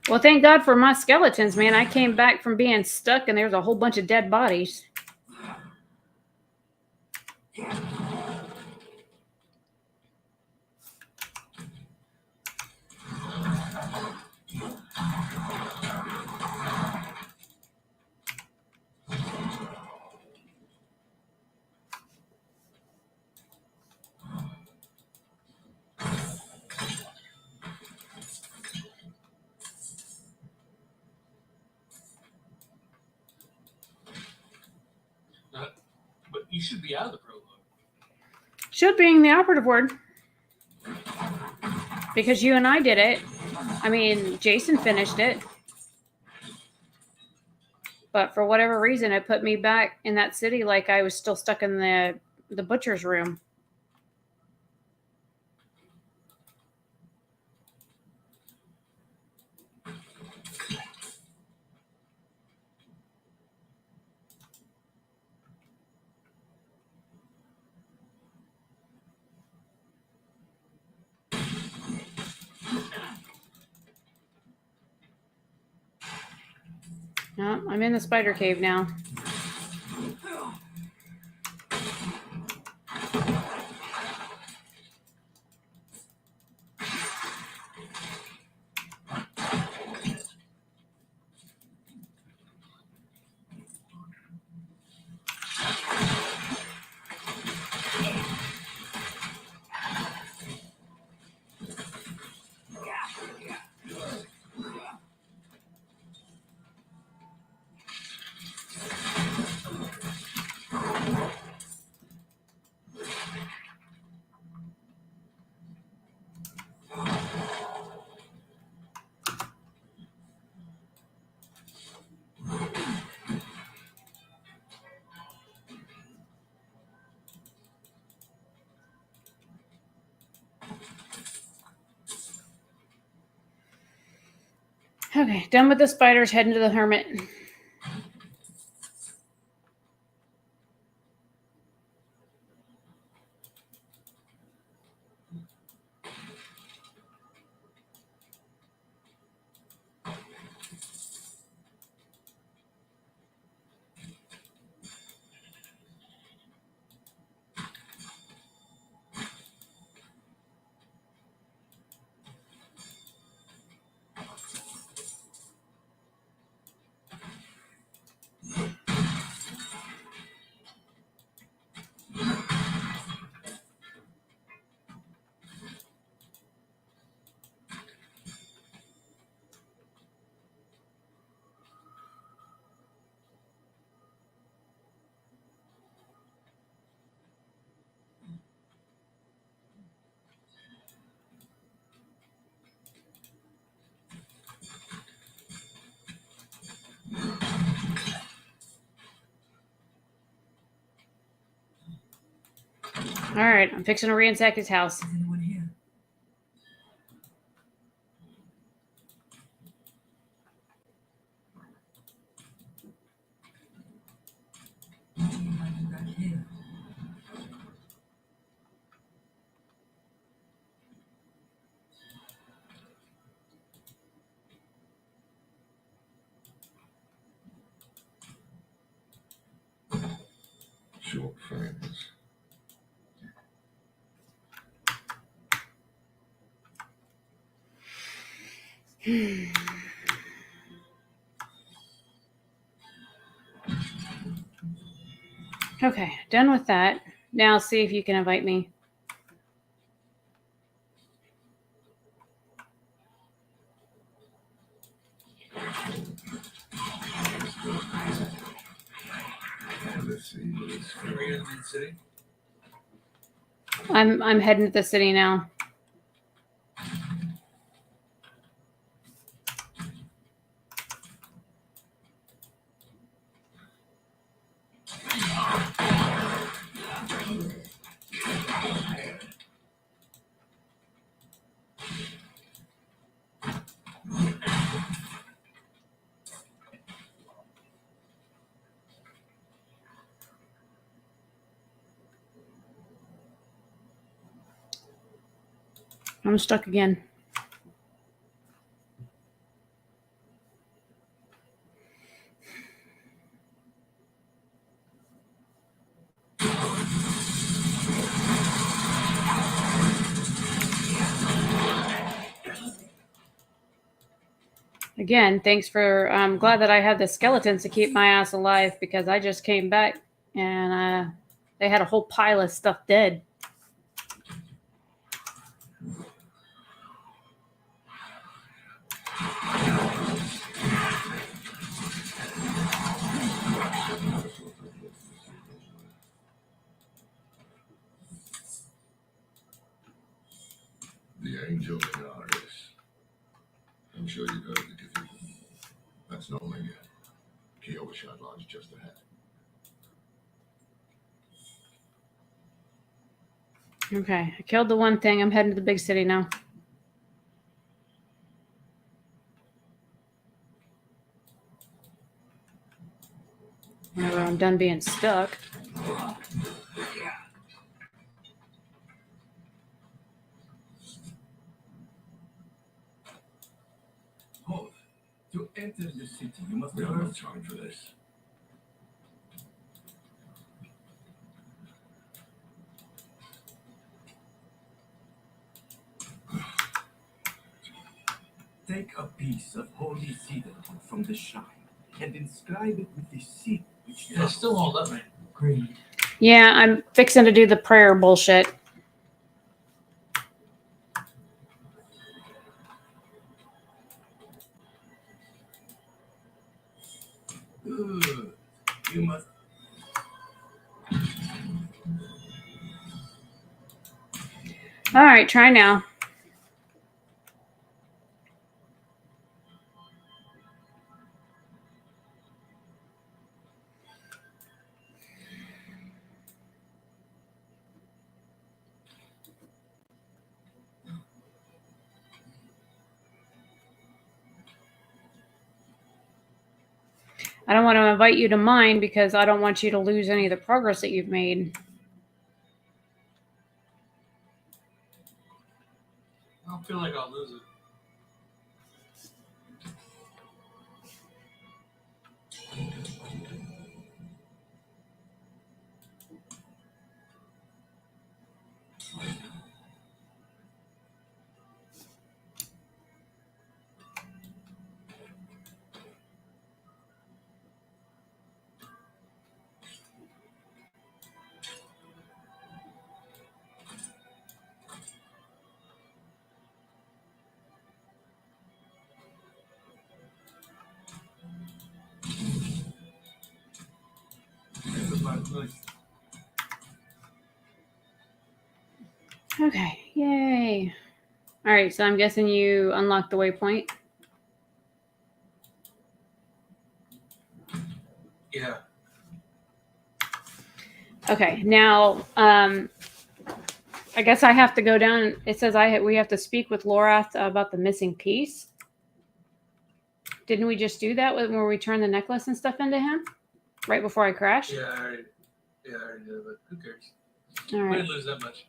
Well, thank God for my skeletons, man. I came back from being stuck and there's a whole bunch of dead bodies. But you should be out of the prologue. Should being the operative word. Because you and I did it. I mean, Jason finished it. But for whatever reason, it put me back in that city like I was still stuck in the butcher's room. No, I'm in the spider cave now. Okay, done with the spiders, heading to the hermit. All right, I'm fixing to ransack his house. Is anyone here? What do you find back here? Short friends. Okay, done with that. Now see if you can invite me. Let's see what it's Are we in the main city? I'm heading to the city now. I'm stuck again. Again, thanks for. I'm glad that I have the skeletons to keep my ass alive because I just came back and they had a whole pile of stuff dead. The Angel in Aris. I'm sure you've heard of the cathedral. That's not many. Kiyoshad lies just ahead. Okay, I killed the one thing. I'm heading to the big city now. Whenever I'm done being stuck. Hold. To enter the city, you must We have no first time for this. take a piece of holy cedar wood from the shrine and inscribe it with the seal which Yeah, it still won't let me. Agreed. Yeah, I'm fixing to do the prayer bullshit. Good. You must. All right, try now. I don't want to invite you to mine because I don't want you to lose any of the progress that you've made. I don't feel like I'll lose it. Okay, yay. All right, so I'm guessing you unlocked the waypoint. Yeah. Okay, now I guess I have to go down. It says we have to speak with Lorath about the missing piece. Didn't we just do that when we turned the necklace and stuff into him right before I crashed? Yeah, I already did it, but who cares? All We right. didn't lose that much.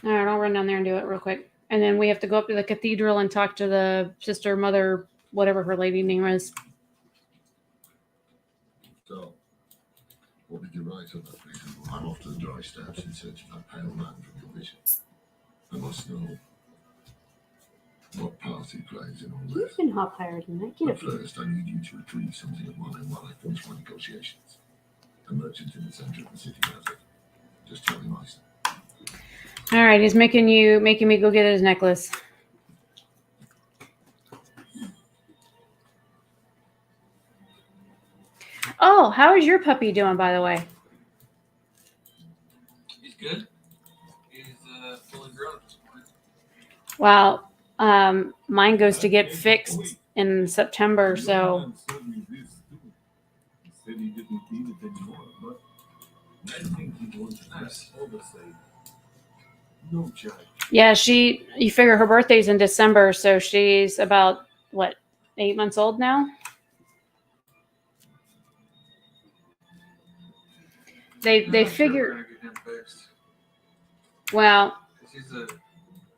All right, I'll run down there and do it real quick. And then we have to go up to the cathedral and talk to the sister, mother, whatever her lady name is. So, what did you write on that piece? I'm off to the dry steps in search of that pale man from your vision. I must know what part he plays in all You this. can hop higher than that. Get But up here. first, I need you to retrieve something of mine while I finish my negotiations. A merchant in the center of the city has it. Just tell him I All right, he's making me go get his necklace. Oh, how is your puppy doing, by the way? He's good. He's fully grown at this point. Well, mine goes to get fixed in September, so Said he didn't need it anymore, but I think he wants to Nice. all the same. No judge. yeah, you figure her birthday's in December, so she's about, what, 8 months old now? They I'm not sure figure, we're gonna get him fixed. well, 'Cause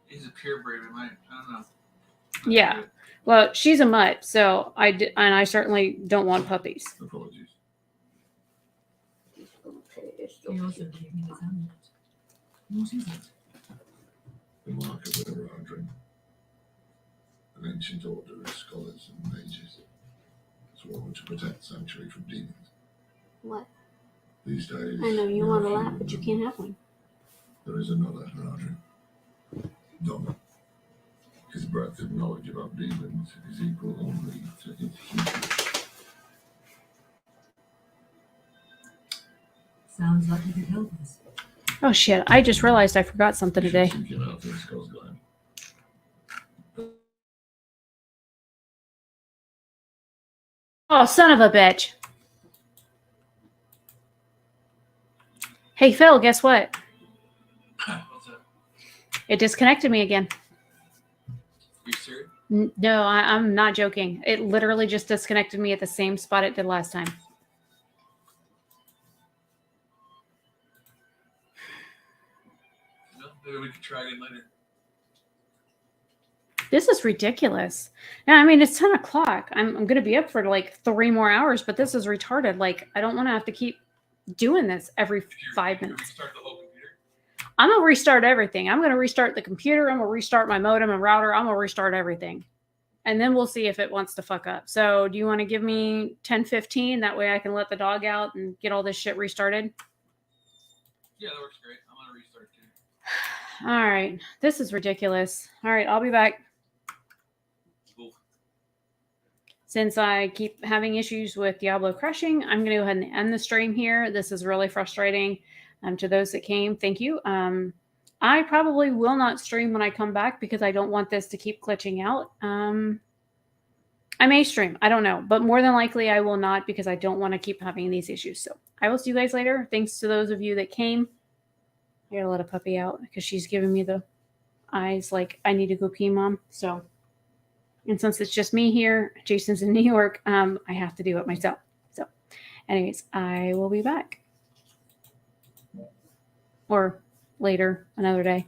he's a purebred. I don't know. Not Yeah. good. well, she's a mutt, so and I certainly don't want puppies. Apologies. He also gave me this amulet. What is it? The mark of the Haradrim. An ancient order of scholars and mages. Sworn to protect sanctuary from demons. What? These days. I know you there want are to laugh, few but you of can't them. have one. There is another Haradrim. Donna. His breadth of knowledge about demons is equal only to his hubris. Sounds like you could help us. Oh shit! I just realized I forgot something You should today. seek him out in Scotland. Oh, son of a bitch! Hey Phil, guess what? What's up? It disconnected me again. You serious? No, I'm not joking. It literally just disconnected me at the same spot it did last time. No, maybe we could try again later. This is ridiculous. Now, I mean, it's 10 o'clock. I'm going to be up for like 3 more hours, but this is retarded. Like, I don't want to have to keep doing this every If you're 5 gonna minutes. restart the whole computer. I'm going to restart everything. I'm going to restart the computer. I'm going to restart my modem and router. I'm going to restart everything. And then we'll see if it wants to fuck up. So do you want to give me 10:15? That way I can let the dog out and get all this shit restarted. Yeah, that works great. I'm gonna restart too. All right. This is ridiculous. All right. I'll be back. Cool. Since I keep having issues with Diablo crashing, I'm going to go ahead and end the stream here. This is really frustrating. To those that came, thank you. I probably will not stream when I come back because I don't want this to keep glitching out. I may stream. I don't know. But more than likely, I will not because I don't want to keep having these issues. So I will see you guys later. Thanks to those of you that came. I gotta let a puppy out because she's giving me the eyes like, I need to go pee, Mom. So, and since it's just me here, Jason's in New York, I have to do it myself. So anyways, I will be back. Or later, another day.